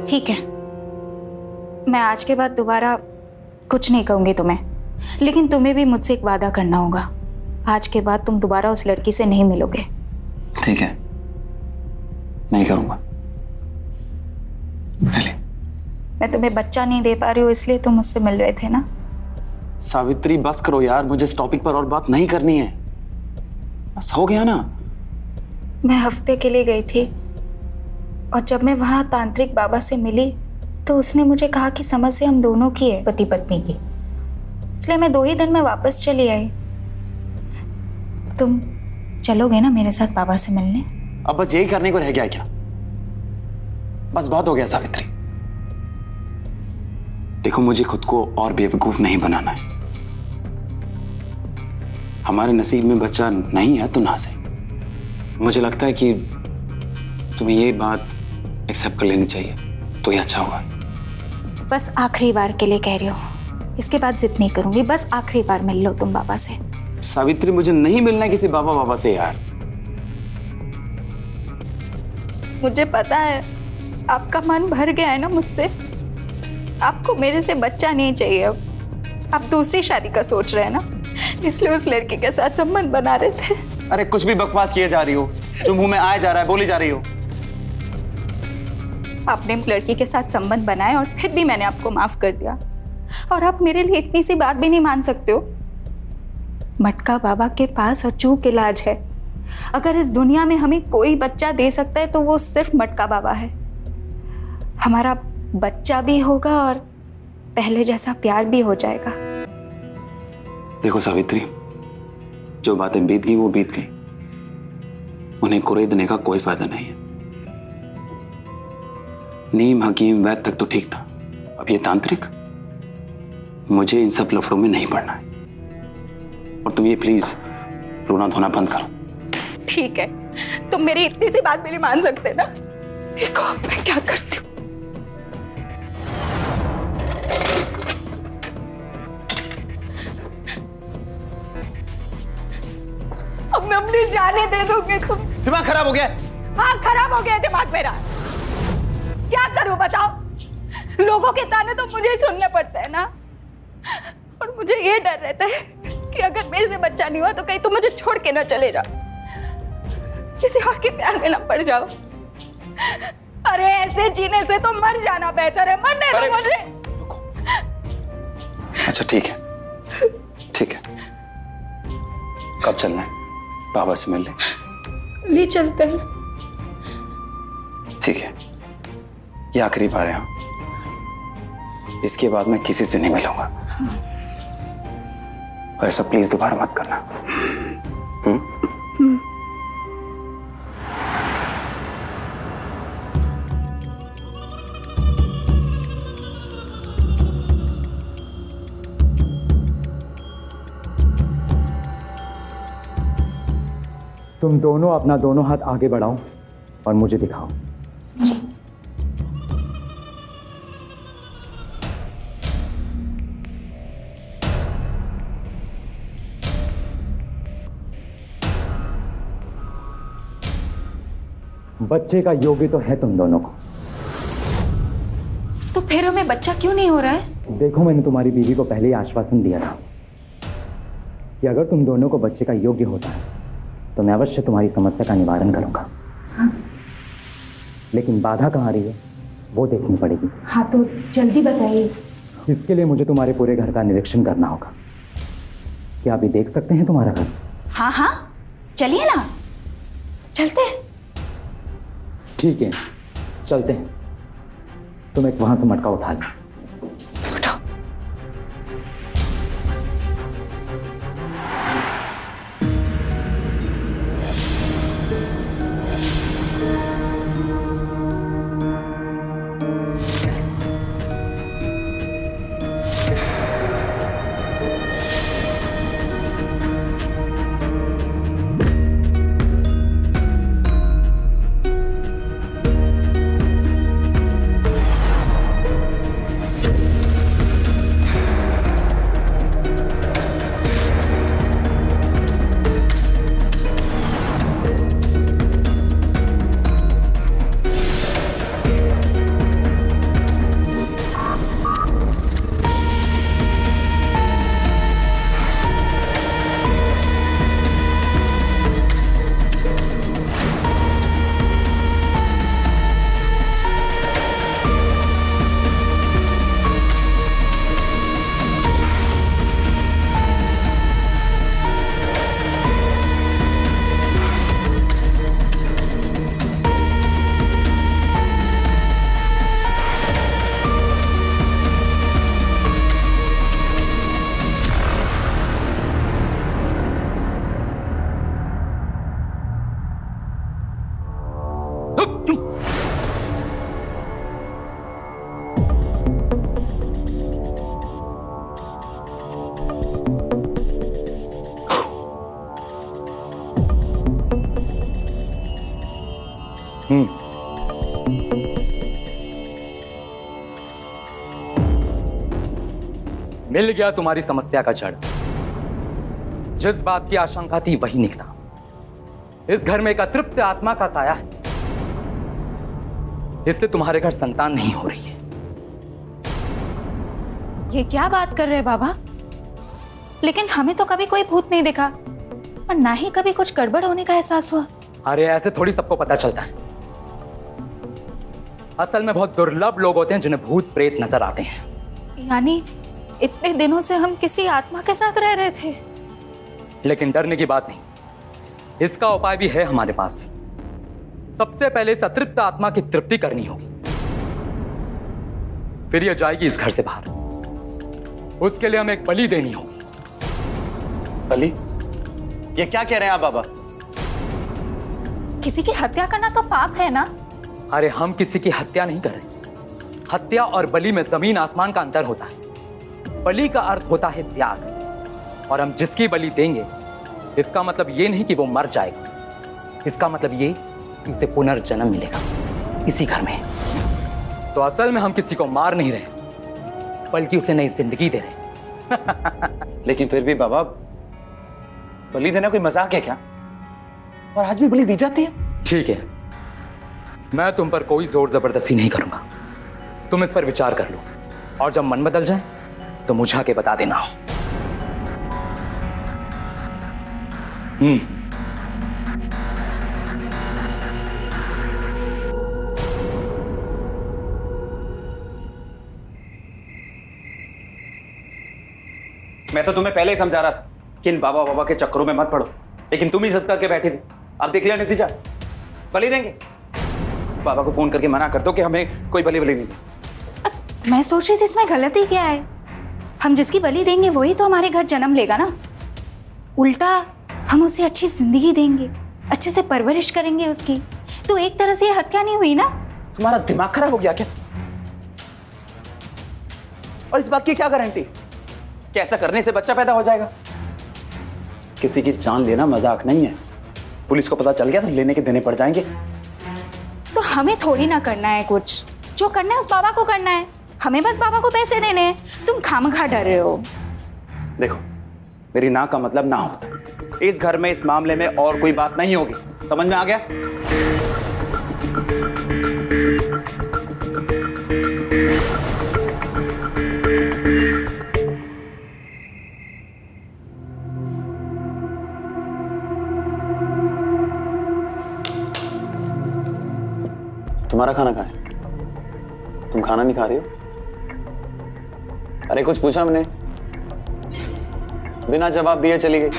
ठीक है, मैं आज के बाद दोबारा कुछ नहीं कहूंगी तुम्हें, लेकिन तुम्हें भी मुझसे एक वादा करना होगा। आज के बाद तुम दोबारा उस लड़की से नहीं मिलोगे। ठीक है, नहीं करूंगा। really? मैं तुम्हें बच्चा नहीं दे पा रही हूँ इसलिए तुम मुझसे मिल रहे थे ना? सावित्री बस करो यार, मुझे इस टॉपिक पर और बात नहीं करनी है। बस हो गया ना। मैं हफ्ते के लिए गई थी और जब मैं वहां तांत्रिक बाबा से मिली तो उसने मुझे कहा कि समस्या हम दोनों की है, पति पत्नी की। इसलिए मैं 2 ही दिन में वापस चली आई। तुम चलोगे ना मेरे साथ बाबा से मिलने? अब बस यही करने को रह गया क्या? बस बहुत हो गया सावित्री। देखो मुझे खुद को और बेवकूफ नहीं बनाना है। हमारे नसीब में बच्चा नहीं है तो ना सही। मुझे लगता है कि तुम्हें ये बात एक्सेप्ट कर लेनी चाहिए तो ये अच्छा होगा। बस आखिरी बार के लिए कह रही हो, इसके बाद जिद नहीं करूंगी। बस आखिरी बार मिल लो तुम बाबा से। सावित्री मुझे नहीं मिलना है किसी बाबा से यार। मुझे पता है आपका मन भर गया है ना मुझसे। आपको मेरे से बच्चा नहीं चाहिए। अब आप दूसरी शादी का सोच रहे हैं ना, इसलिए उस लड़की के साथ संबंध बना रहे थे। अरे कुछ भी बकवास किए जा रही हो, जो मुंह में आया जा रहा है बोली जा रही हो। आपने उस लड़की के साथ संबंध बनाए और फिर भी मैंने आपको माफ कर दिया, और आप मेरे लिए इतनी सी बात भी नहीं मान सकते हो? मटका बाबा के पास अचूक इलाज है। अगर इस दुनिया में हमें कोई बच्चा दे सकता है तो वो सिर्फ मटका बाबा है। हमारा बच्चा भी होगा और पहले जैसा प्यार भी हो जाएगा। देखो सावित्री, जो बातें बीत गई वो बीत गई, उन्हें कुरेदने का कोई फायदा नहीं है। नीम हकीम वैद तक तो ठीक था, अब ये तांत्रिक, मुझे इन सब लफड़ों में नहीं पड़ना है। और तुम ये प्लीज रोना धोना बंद करो। ठीक है, तुम मेरी इतनी सी बात भी नहीं मान सकते ना। देखो अब मैं क्या करती हूँ। अब मैं अपनी जाने दे दूंगी तुम। दिमाग खराब हो गया? हाँ, खराब हो गया दिमाग मेरा। क्या करूं बताओ? लोगों के ताने तो मुझे ही सुनने पड़ते हैं ना। और मुझे ये डर रहता है कि अगर मेरे से बच्चा नहीं हुआ तो कहीं तुम मुझे छोड़ के ना चले जाओ, किसी और के प्यार में ना पड़ जाओ। अरे ऐसे जीने से तो मर जाना बेहतर है। मरने दो मुझे। अच्छा ठीक है, ठीक है। कब चलना है? बाबा से मिल ले। ले चलते हैं। ठीक है, ये आखिरी बार है। हाँ, इसके बाद मैं किसी से नहीं मिलूंगा। और ऐसा प्लीज दोबारा मत करना। तुम दोनों अपना दोनों हाथ आगे बढ़ाओ और मुझे दिखाओ। बच्चे का योग्य तो है तुम दोनों को। तो फिर हमें बच्चा क्यों नहीं हो रहा है? देखो, मैंने तुम्हारी बीवी को पहले ही आश्वासन दिया था कि अगर तुम दोनों को बच्चे का योग्य होता है तो मैं अवश्य तुम्हारी समस्या का निवारण करूंगा। हाँ। लेकिन बाधा कहाँ आ रही है वो देखनी पड़ेगी। हाँ तो जल्दी बताइए। इसके लिए मुझे तुम्हारे पूरे घर का निरीक्षण करना होगा। क्या अभी देख सकते हैं तुम्हारा घर? हाँ हाँ, चलिए ना, चलते हैं। ठीक है, चलते हैं। तुम एक वहां से मटका उठा लो। मिल गया तुम्हारी समस्या का जड़। जिस बात की आशंका थी वही निकला। इस घर में एक अतृप्त आत्मा का साया है, इसलिए तुम्हारे घर संतान नहीं हो रही है। ये क्या बात कर रहे हैं बाबा? लेकिन हमें तो कभी कोई भूत नहीं दिखा और ना ही कभी कुछ गड़बड़ होने का एहसास हुआ। अरे ऐसे थोड़ी सबको पता चलता है। असल में बहुत दुर्लभ लोग होते हैं जिन्हें भूत प्रेत नजर आते हैं। यानी इतने दिनों से हम किसी आत्मा के साथ रह रहे थे। लेकिन डरने की बात नहीं, इसका उपाय भी है हमारे पास। सबसे पहले इस अतृप्त आत्मा की तृप्ति करनी होगी, फिर यह जाएगी इस घर से बाहर। उसके लिए हमें एक बलि देनी होगी। बलि? ये क्या कह रहे हैं आप बाबा? किसी की हत्या करना तो पाप है ना? अरे हम किसी की हत्या नहीं कर रहे। हत्या और बलि में जमीन आसमान का अंतर होता है। बलि का अर्थ होता है त्याग, और हम जिसकी बलि देंगे इसका मतलब ये नहीं कि वो मर जाएगा, इसका मतलब ये कि उसे पुनर्जन्म मिलेगा इसी घर में। तो असल में हम किसी को मार नहीं रहे, बल्कि उसे नई जिंदगी दे रहे। लेकिन फिर भी बाबा, बलि देना कोई मजाक है क्या? और आज भी बलि दी जाती है। ठीक है, मैं तुम पर कोई जोर जबरदस्ती नहीं करूंगा। तुम इस पर विचार कर लो, और जब मन बदल जाए तो मुझे आके बता देना। मैं तो तुम्हें पहले ही समझा रहा था कि इन बाबा बाबा के चक्करों में मत पड़ो, लेकिन तुम ही जिद करके बैठे थे। अब देख लिया नतीजा, बलि देंगे। बाबा को फोन करके मना कर दो कि हमें कोई बलि नहीं दे। मैं सोच रही थी इसमें गलती क्या है? हम जिसकी बलि देंगे वही तो हमारे घर जन्म लेगा ना। उल्टा हम उसे अच्छी जिंदगी देंगे, अच्छे से परवरिश करेंगे उसकी। तो एक तरह से ये हत्या नहीं हुई ना? तुम्हारा दिमाग खराब हो गया क्या? और इस बात की क्या गारंटी कि ऐसा करने से बच्चा पैदा हो जाएगा? किसी की जान लेना मजाक नहीं है। पुलिस को पता चल गया तो लेने के देने पड़ जाएंगे। तो हमें थोड़ी ना करना है कुछ, जो करना है उस बाबा को करना है। हमें बस बाबा को पैसे देने हैं। तुम खामखा डर रहे हो। देखो, मेरी ना का मतलब ना होता है। इस घर में इस मामले में और कोई बात नहीं होगी। समझ में आ गया? तुम्हारा खाना कहाँ है? तुम खाना नहीं खा रही हो? अरे कुछ पूछा मैंने, बिना जवाब दिए चली गई।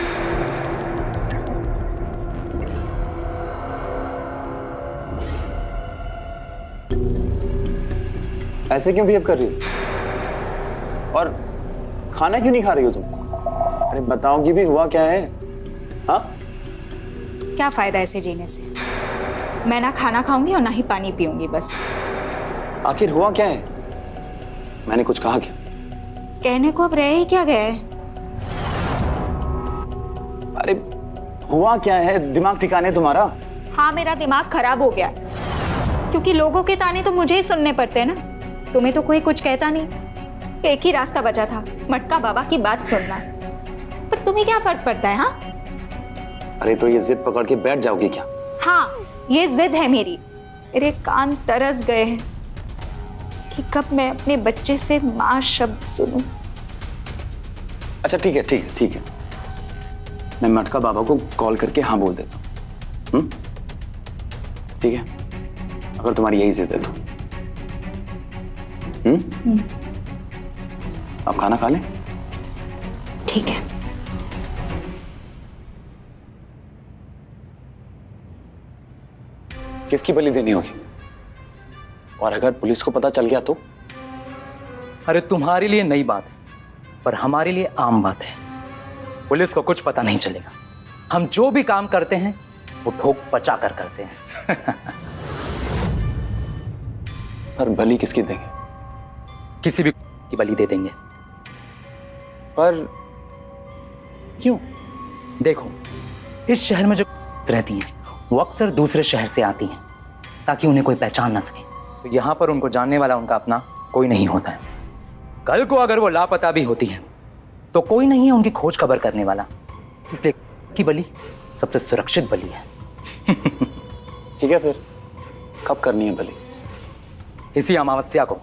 ऐसे क्यों बिहेव कर रही हो? और खाना क्यों नहीं खा रही हो तुम? अरे बताओगी भी, हुआ क्या है? हाँ, क्या फायदा ऐसे जीने से? मैं ना खाना खाऊंगी और ना ही पानी पीऊंगी बस। आखिर हुआ क्या है? मैंने कुछ कहा क्या? कहने को अब रह ही क्या गया है? अरे हुआ क्या है? दिमाग ठिकाने तुम्हारा? हाँ, मेरा दिमाग खराब हो गया, क्योंकि लोगों के ताने तो मुझे ही सुनने पड़ते हैं ना। तुम्हें तो कोई कुछ कहता नहीं। एक ही रास्ता बचा था, मटका बाबा की बात सुनना। पर तुम्हें क्या फर्क पड़ता है? हाँ, अरे तो ये जिद पकड़ के बैठ जाओगी क्या? हाँ, ये जिद है मेरी। मेरे कान तरस गए हैं कि कब मैं अपने बच्चे से माँ शब्द सुनूं। अच्छा ठीक है, ठीक है, ठीक है। मैं मटका बाबा को कॉल करके हाँ बोल देता हूँ। ठीक है, अगर तुम्हारी यही जिद है तो। अब खाना खा लें? ठीक है। किसकी बलि देनी होगी? और अगर पुलिस को पता चल गया तो? अरे तुम्हारे लिए नई बात है, पर हमारे लिए आम बात है। पुलिस को कुछ पता नहीं चलेगा। हम जो भी काम करते हैं वो ठोक पचा कर करते हैं। पर बलि किसकी देंगे? किसी भी की बलि दे देंगे। पर क्यों? देखो, इस शहर में जो रहती हैं वो अक्सर दूसरे शहर से आती हैं ताकि उन्हें कोई पहचान ना सके। तो यहाँ पर उनको जानने वाला उनका अपना कोई नहीं होता है। कल को अगर वो लापता भी होती है तो कोई नहीं है उनकी खोज खबर करने वाला। इसलिए की बलि सबसे सुरक्षित बलि है। ठीक है, फिर कब करनी है बलि? इसी अमावस्या को।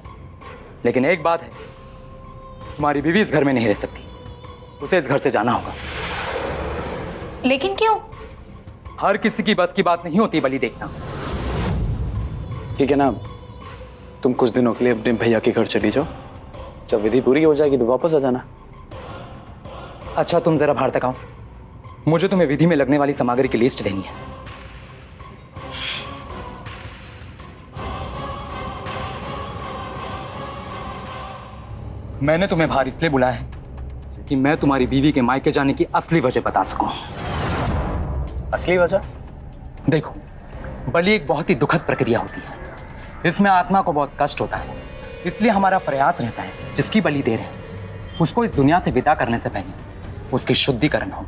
लेकिन एक बात है, तुम्हारी बीवी इस घर में नहीं रह सकती। उसे इस घर से जाना होगा। लेकिन क्यों? हर किसी की बस की बात नहीं होती बलि देखना। ठीक है ना, तुम कुछ दिनों के लिए अपने भैया के घर चली जाओ। जब विधि पूरी हो जाएगी तो वापस आ जाना। अच्छा, तुम जरा बाहर तक आओ। मुझे तुम्हें विधि में लगने वाली सामग्री की लिस्ट देनी है। मैंने तुम्हें बाहर इसलिए बुलाया है कि मैं तुम्हारी बीवी के मायके जाने की असली वजह बता सकूं। असली वजह? देखो, बलि एक बहुत ही दुखद प्रक्रिया होती है। इसमें आत्मा को बहुत कष्ट होता है। इसलिए हमारा प्रयास रहता है जिसकी बलि दे रहे हैं उसको इस दुनिया से विदा करने से पहले उसकी शुद्धिकरण हो।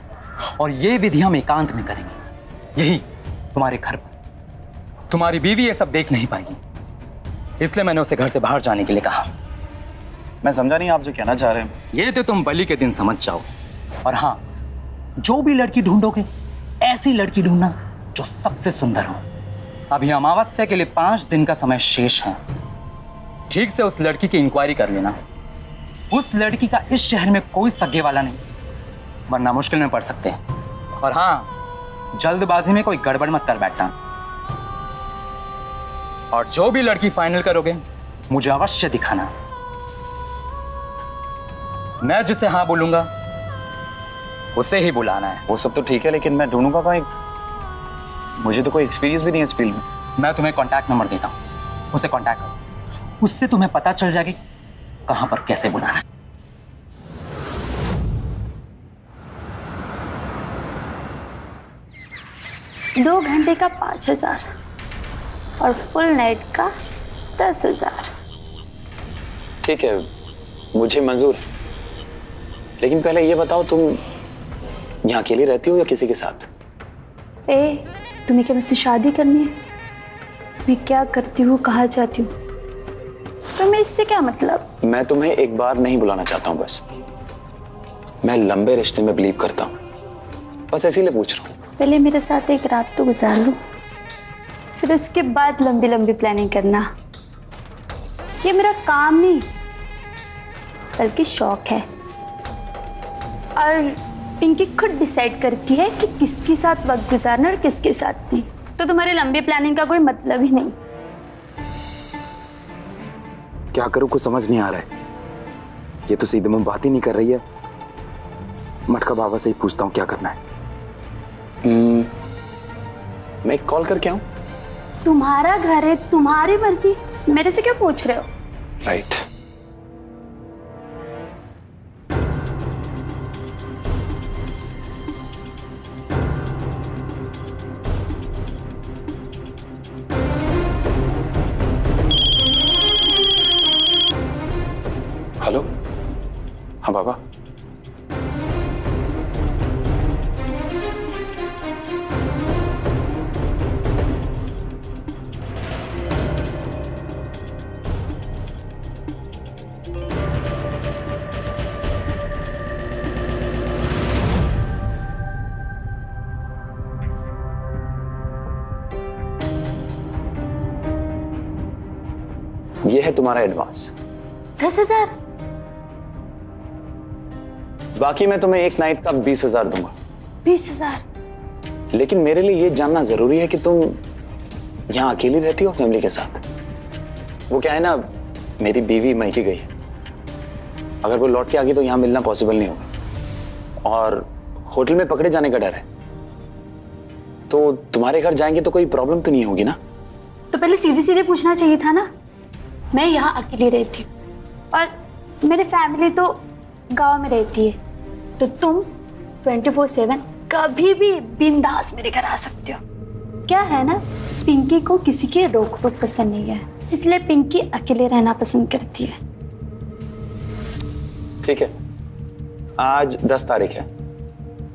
और ये विधि हम एकांत में करेंगे। यही तुम्हारे घर पर तुम्हारी बीवी ये सब देख नहीं पाएगी, इसलिए मैंने उसे घर से बाहर जाने के लिए कहा। मैं समझा नहीं आप जो कहना चाह रहे हैं। ये तो तुम बलि के दिन समझ जाओ। और हाँ, जो भी लड़की ढूंढोगे ऐसी लड़की ढूंढना जो सबसे सुंदर हो। अभी अमावस्या के लिए 5 दिन का समय शेष है। ठीक से उस लड़की की इंक्वायरी कर लेना। उस लड़की का इस शहर में कोई सगे वाला नहीं, वरना मुश्किल में पड़ सकते हैं। और हाँ, जल्दबाजी में कोई गड़बड़ मत कर बैठना। और जो भी लड़की फाइनल करोगे मुझे अवश्य दिखाना। मैं जिसे हाँ बोलूंगा उसे ही बुलाना है। वो सब तो ठीक है, लेकिन मैं ढूंढूंगा कहीं? मुझे तो कोई एक्सपीरियंस भी नहीं है इस फील्ड में। मैं तुम्हें कांटेक्ट नंबर देता हूं, उसे कांटेक्ट करो। उससे तुम्हें पता चल जाएगी कहां पर कैसे बुलाना है। दो घंटे का 5,000 और फुल नाइट का 10,000। ठीक है, मुझे मंजूर है। लेकिन पहले ये बताओ, तुम यहाँ अकेली रहती हो या किसी के साथ? तुम्हें क्या मुझसे शादी करनी है? मैं क्या करती हूँ, कहाँ जाती हूँ, तुम्हें इससे क्या मतलब? मैं तुम्हें एक बार नहीं बुलाना चाहता हूँ, बस। मैं लंबे रिश्ते में बिलीव करता हूँ, बस इसीलिए पूछ रहा हूँ। पहले मेरे साथ एक रात तो गुजार लो, फिर उसके बाद लंबी लंबी प्लानिंग करना। ये मेरा काम नहीं बल्कि शौक है, और पिंकी खुद डिसाइड करती है कि किसके साथ वक्त गुजारना और किसके साथ नहीं। तो तुम्हारी लंबी प्लानिंग का कोई मतलब ही नहीं। क्या करूं, कुछ समझ नहीं आ रहा है। ये तो सीधे मुंह बात ही नहीं कर रही है। मटका बाबा से ही पूछता हूँ क्या करना है। मैं एक कॉल करके आऊं? तुम्हारा घर है, तुम्हारी मर्जी, मेरे से क्यों पूछ रहे हो? राइट। हेलो, हाँ बाबा। ये है तुम्हारा एडवांस 10,000। बाकी मैं तुम्हें एक नाइट का 20,000 दूंगा। 20,000? लेकिन मेरे लिए ये जानना जरूरी है कि तुम यहाँ अकेली रहती हो फैमिली के साथ? वो क्या है ना, मेरी बीवी मैके गई है। अगर वो लौट के आ गई तो यहाँ मिलना पॉसिबल नहीं होगा, और होटल में पकड़े जाने का डर है। तो तुम्हारे घर जाएंगे तो कोई प्रॉब्लम तो नहीं होगी ना? तो पहले सीधे सीधे पूछना चाहिए था ना। मैं यहाँ अकेली रहती हूँ और मेरी फैमिली तो गांव में रहती है, तो तुम 24/7 कभी भी बिंदास मेरे घर आ सकते हो। क्या है ना, पिंकी को किसी के रोक टोक पसंद नहीं है, इसलिए पिंकी अकेले रहना पसंद करती है। ठीक है, आज 10 तारीख है,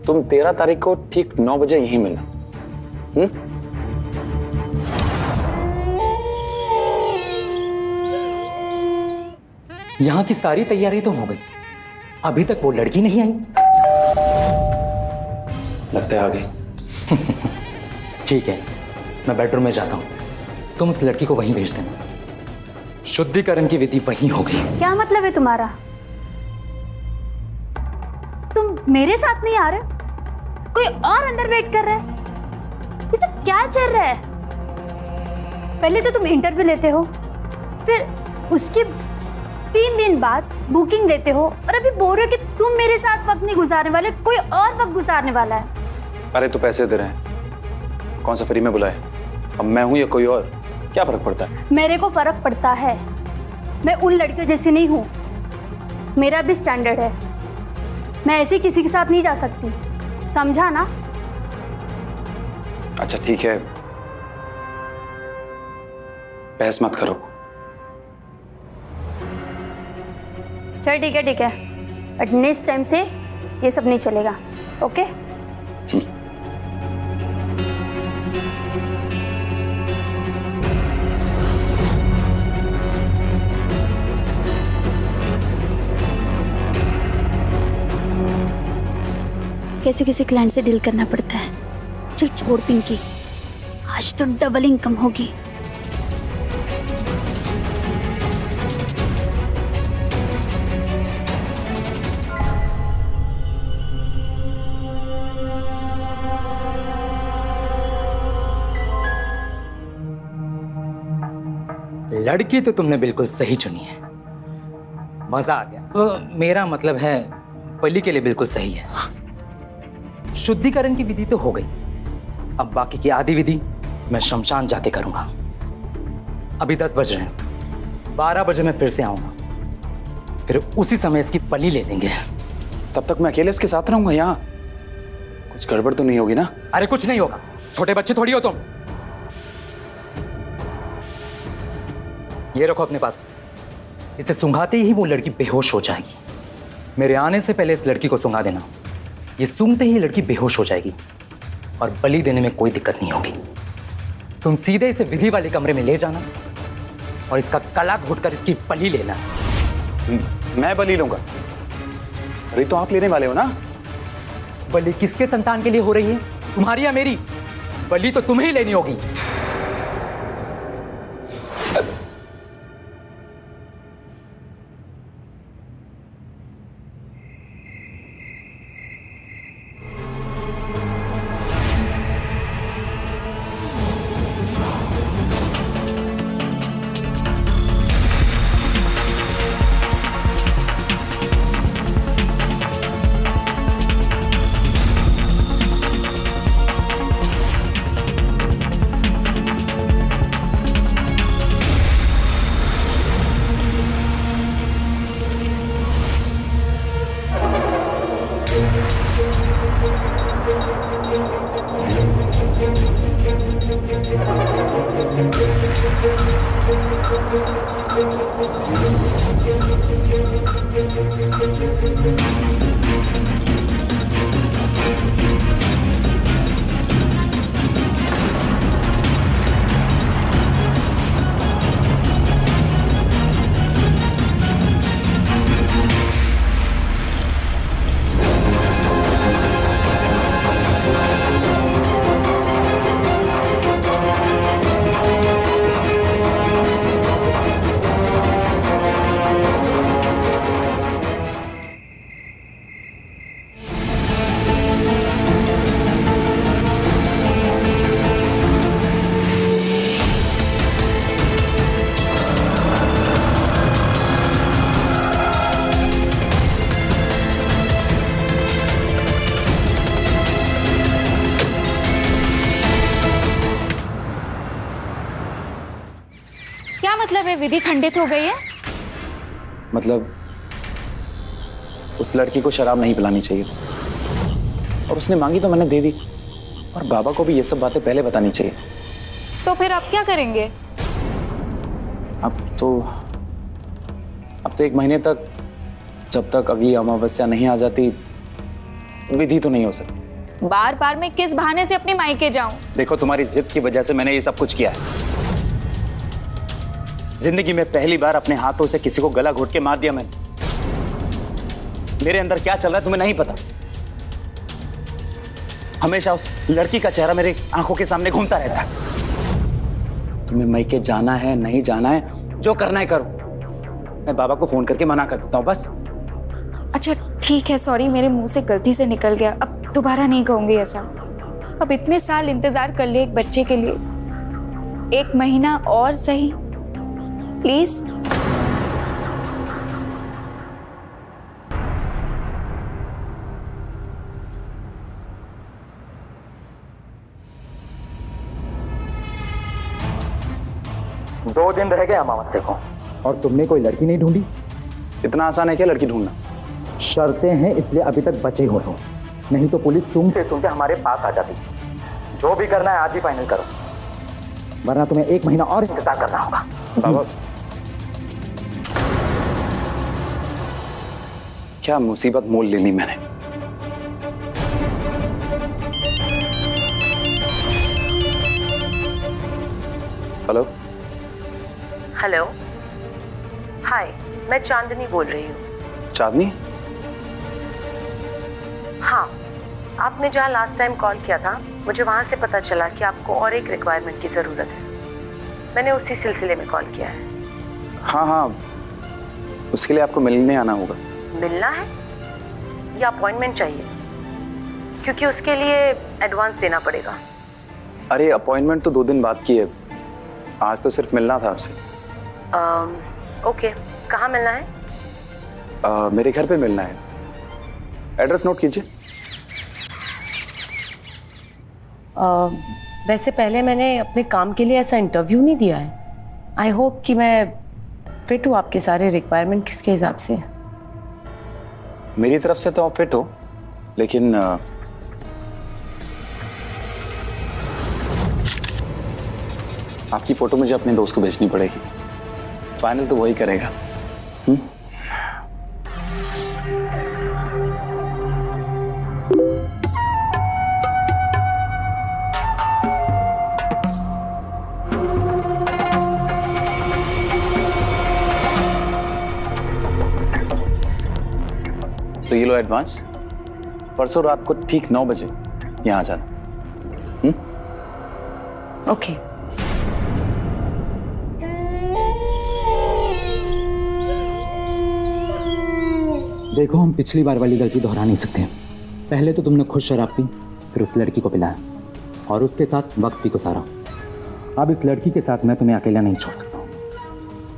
तुम 13 तारीख को ठीक 9 बजे यहीं मिलना। यहाँ की सारी तैयारी तो हो गई, अभी तक वो लड़की नहीं आई। लगता है आ गई। ठीक है, मैं बेडरूम में जाता हूँ, तुम उस लड़की को वहीं भेज देना। शुद्धिकरण की विधि वहीं हो गई। क्या मतलब है तुम्हारा? तुम मेरे साथ नहीं आ रहे, कोई और अंदर वेट कर रहा है? ये सब क्या चल रहा है? पहले तो तुम इंटरव्यू लेते हो, फिर उसके 3 दिन बाद बुकिंग लेते हो, और अभी बोल रहे हो कि तुम मेरे साथ वक्त नहीं गुजारने वाले, कोई और वक्त गुजारने वाला है। अरे तो पैसे दे रहे हैं, कौन सा फ्री में बुलाए? अब मैं हूं या कोई और, क्या फर्क पड़ता है? मेरे को फर्क पड़ता है, मैं उन लड़कियों जैसी नहीं हूं, मेरा भी स्टैंडर्ड है। मैं ऐसे किसी के साथ नहीं जा सकती, समझा ना? अच्छा ठीक है, बहस मत करो। चल ठीक है, बट नेक्स्ट टाइम से ये सब नहीं चलेगा, ओके? कैसे कैसे क्लाइंट से डील करना पड़ता है। चल छोड़ पिंकी, आज तो डबल इनकम होगी। लड़की तो तुमने बिल्कुल सही चुनी है, मजा आ गया। तो मेरा मतलब है बलि के लिए बिल्कुल सही है। शुद्धिकरण की विधि तो हो गई, अब बाकी की आधी विधि मैं शमशान जाके करूंगा। अभी 10 बज रहे हैं, 12 बजे मैं फिर से आऊंगा, फिर उसी समय इसकी बलि ले लेंगे। तब तक मैं अकेले उसके साथ रहूंगा यहाँ? कुछ गड़बड़ तो नहीं होगी ना? अरे कुछ नहीं होगा, छोटे बच्चे थोड़ी हो तुम। ये रखो अपने पास, इसे सूंघाते ही वो लड़की बेहोश हो जाएगी। मेरे आने से पहले इस लड़की को सूंघा देना, ये सूंघते ही लड़की बेहोश हो जाएगी और बलि देने में कोई दिक्कत नहीं होगी। तुम सीधे इसे विधि वाले कमरे में ले जाना और इसका गला घोटकर इसकी बलि लेना। मैं बलि लूंगा? अरे तो आप लेने वाले हो ना? बलि किसके संतान के लिए हो रही है, तुम्हारी या मेरी? बलि तो तुम्हें ही लेनी होगी। मतलब है विधि खंडित हो गई है? मतलब उस लड़की को शराब नहीं पिलानी चाहिए और उसने मांगी तो मैंने दे दी, और बाबा को भी ये सब बातें पहले बतानी चाहिए। तो फिर आप क्या करेंगे? अब तो 1 महीने तक, जब तक अगली अमावस्या नहीं आ जाती, विधि तो नहीं हो सकती। बार बार मैं किस बहाने से अपनी मायके जाऊं? देखो, तुम्हारी जिद की वजह से मैंने ये सब कुछ किया है। जिंदगी में पहली बार अपने हाथों से किसी को गला घोट के मार दिया मैंने। मेरे अंदर क्या चल रहा है तुम्हें नहीं पता। हमेशा उस लड़की का चेहरा मेरे आंखों के सामने घूमता रहता है। तुम्हें मायके जाना है, नहीं जाना है, जो करना है करो। मैं बाबा को फोन करके मना कर देता हूं बस। अच्छा ठीक है, सॉरी, मेरे मुंह से गलती से निकल गया। अब दोबारा नहीं कहूंगी ऐसा। अब इतने साल इंतजार कर लिए एक बच्चे के लिए, 1 महीना और सही, प्लीज। दो दिन रह गए अमावस्या को और तुमने कोई लड़की नहीं ढूंढी? इतना आसान है क्या लड़की ढूंढना? शर्तें हैं इसलिए अभी तक बचे हुए हो, नहीं तो पुलिस सूंघते सूंघते हमारे पास आ जाती। जो भी करना है आज ही फाइनल करो, वरना तुम्हें 1 महीना और इंतजार करना होगा। बाबा, क्या मुसीबत मोल ले ली मैंने। हेलो हेलो, हाय, मैं चांदनी बोल रही हूँ। चांदनी? हाँ, आपने जहाँ लास्ट टाइम कॉल किया था, मुझे वहाँ से पता चला कि आपको और एक रिक्वायरमेंट की ज़रूरत है। मैंने उसी सिलसिले में कॉल किया है। हाँ हाँ, उसके लिए आपको मिलने आना होगा। मिलना है या अपॉइंटमेंट चाहिए? क्योंकि उसके लिए एडवांस देना पड़ेगा। अरे अपॉइंटमेंट तो 2 दिन बाद की है, आज तो सिर्फ मिलना था आपसे। ओके, कहाँ मिलना है? मेरे घर पे मिलना है। एड्रेस नोट कीजिए। वैसे पहले मैंने अपने काम के लिए ऐसा इंटरव्यू नहीं दिया है। आई होप कि मैं फिट हूँ आपके सारे रिक्वायरमेंट किसके हिसाब से। मेरी तरफ से तो आप फिट हो, लेकिन आपकी फोटो मुझे अपने दोस्त को भेजनी पड़ेगी। फाइनल तो वही करेगा। तो ये लो एडवांस। परसों रात को ठीक 9 बजे यहाँ आ जाना। ओके। देखो, हम पिछली बार वाली गलती दोहरा नहीं सकते। पहले तो तुमने खुद शराब पी, फिर उस लड़की को पिलाया और उसके साथ वक्त भी गुजारा। अब इस लड़की के साथ मैं तुम्हें अकेला नहीं छोड़ सकता,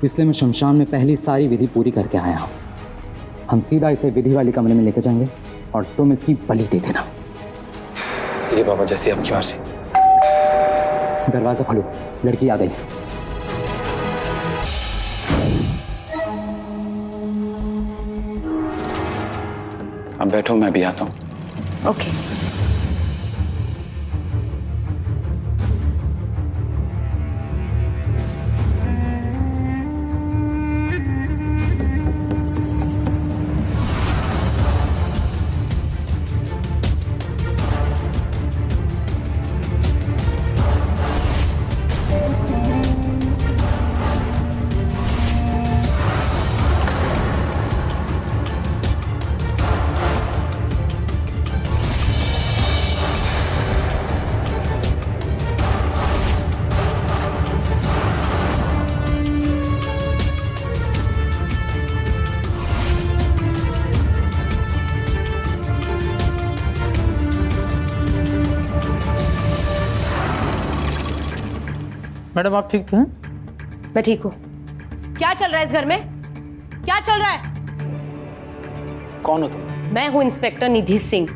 इसलिए मैं शमशान में पहली सारी विधि पूरी करके आया हूँ। हम सीधा इसे विधि वाले कमरे में लेकर जाएंगे और तुम इसकी बलि दे देना। ये बाबा, जैसी आपकी मर्जी। दरवाजा खोलो, लड़की आ गई। अब बैठो, मैं भी आता हूँ। ओके। मैडम आप ठीक हैं? मैं ठीक हूँ। क्या चल रहा है इस घर में? क्या चल रहा है? कौन हो तुम? मैं हूँ इंस्पेक्टर निधि सिंह।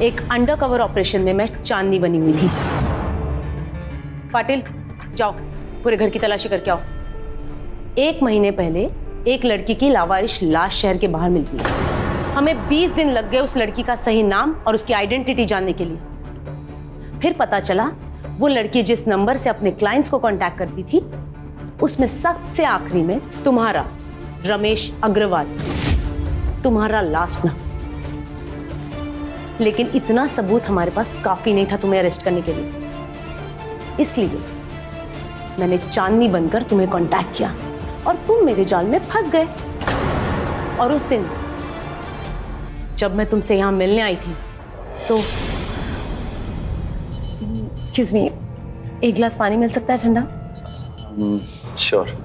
एक अंडरकवर ऑपरेशन में मैं चांदनी बनी हुई थी। पाटिल, जाओ पूरे घर की तलाशी करके आओ। 1 महीने पहले एक लड़की की लावारिश लाश शहर के बाहर मिलती है। हमें 20 दिन लग गए उस लड़की का सही नाम और उसकी आइडेंटिटी जानने के लिए। फिर पता चला वो लड़की जिस नंबर से अपने क्लाइंट्स को कांटेक्ट करती थी, उसमें सबसे आखिरी में तुम्हारा रमेश अग्रवाल, तुम्हारा लास्ट नाम। लेकिन इतना सबूत हमारे पास काफी नहीं था तुम्हें अरेस्ट करने के लिए, इसलिए मैंने चांदनी बनकर तुम्हें कांटेक्ट किया और तुम मेरे जाल में फंस गए। और उस दिन जब मैं तुमसे यहां मिलने आई थी तो एक्सक्यूज मी, एक गिलास पानी मिल सकता है ठंडा? श्योर।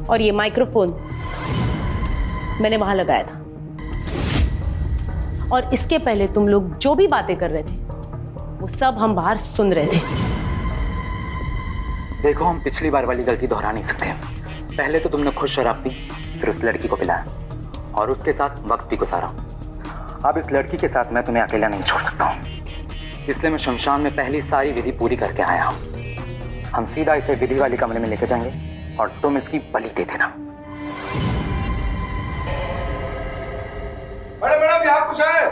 और ये माइक्रोफोन मैंने वहां लगाया था, और इसके पहले तुम लोग जो भी बातें कर रहे थे वो सब हम बाहर सुन रहे थे। देखो, हम पिछली बार वाली गलती दोहरा नहीं सकते। पहले तो तुमने खुद शराब पी, फिर उस लड़की को पिलाया और उसके साथ वक्त भी गुजारा। अब इस लड़की के साथ मैं तुम्हें अकेला नहीं छोड़ सकता हूँ, इसलिए मैं शमशान में पहली सारी विधि पूरी करके आया हूँ। हम सीधा इसे विधि वाले कमरे में लेकर जाएंगे और तुम इसकी बलि दे देना। मैडम मैडम, यहाँ कुछ है।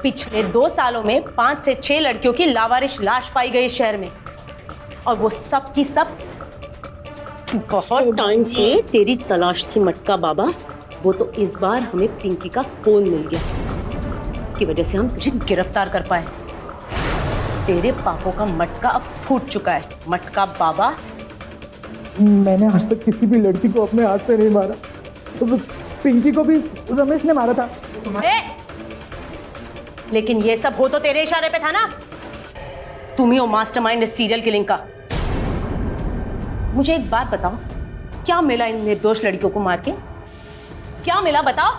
पिछले 2 सालों में 5 से 6 लड़कियों की लावारिश लाश पाई गई शहर में, और वो सब की सब बहुत टाइम से तेरी तलाश थी मटका बाबा। वो तो इस बार हमें पिंकी का फोन मिल गया, इसकी वजह से हम तुझे गिरफ्तार कर पाए। तेरे पापों का मटका अब फूट चुका है मटका बाबा। मैंने आज तक किसी भी लड़की को अपने हाथ से नहीं मारा, तो पिंकी को भी रमेश ने मारा था। लेकिन ये सब हो तो तेरे इशारे पे था ना। तुम ही हो मास्टरमाइंड इस सीरियल किलिंग का। मुझे एक बात बताओ, क्या मिला इन निर्दोष लड़कियों को मार के? क्या मिला बताओ?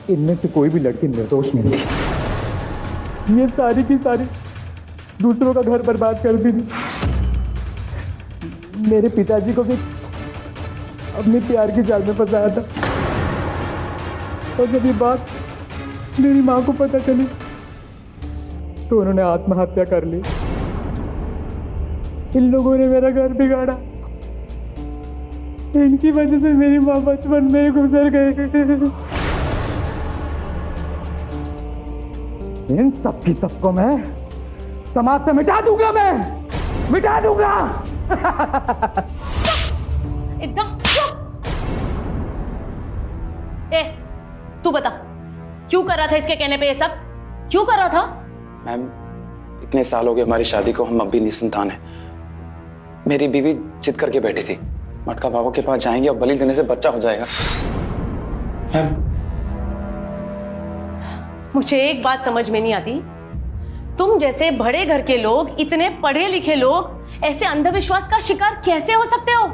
इनमें से कोई भी लड़की निर्दोष नहीं थी। ये सारी की सारी दूसरों का घर बर्बाद कर दी थी। मेरे पिताजी को भी अपने प्यार की जाल में फंसाया था, और जब ये बात मेरी माँ को पता चली तो उन्होंने आत्महत्या कर ली। इन लोगों ने मेरा घर बिगाड़ा, इनकी वजह से मेरी माँ बचपन में गुजर गई। इन सब की सबको मैं समाज से मिटा दूंगा, मैं मिटा दूंगा। एकदम चुप। ए, तू बता, क्यों कर रहा था इसके कहने पे ये सब? क्यों कर रहा था? मैम, इतने साल हो गए हमारी शादी को, हम अब भी निसंतान हैं। मेरी बीवी जिद करके बैठी थी, मटका बाबा के पास जाएंगे और बलि देने से बच्चा हो जाएगा। मैम, मुझे एक बात समझ में नहीं आती, तुम जैसे बड़े घर के लोग, इतने पढ़े लिखे लोग ऐसे अंधविश्वास का शिकार कैसे हो सकते हो?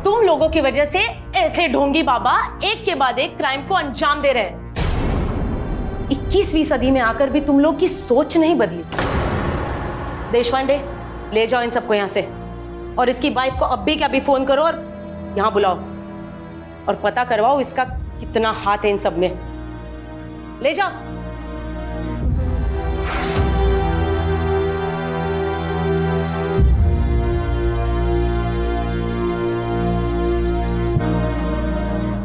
तुम लोगों की वजह से ऐसे ढोंगी बाबा एक के बाद एक क्राइम को अंजाम दे रहे हैं। 21वीं सदी में आकर भी तुम लोग की सोच नहीं बदली। देशपांडे, ले जाओ इन सबको यहां से, और इसकी वाइफ को अभी के अभी फोन करो और यहां बुलाओ और पता करवाओ इसका कितना हाथ है इन सब में। ले जाओ।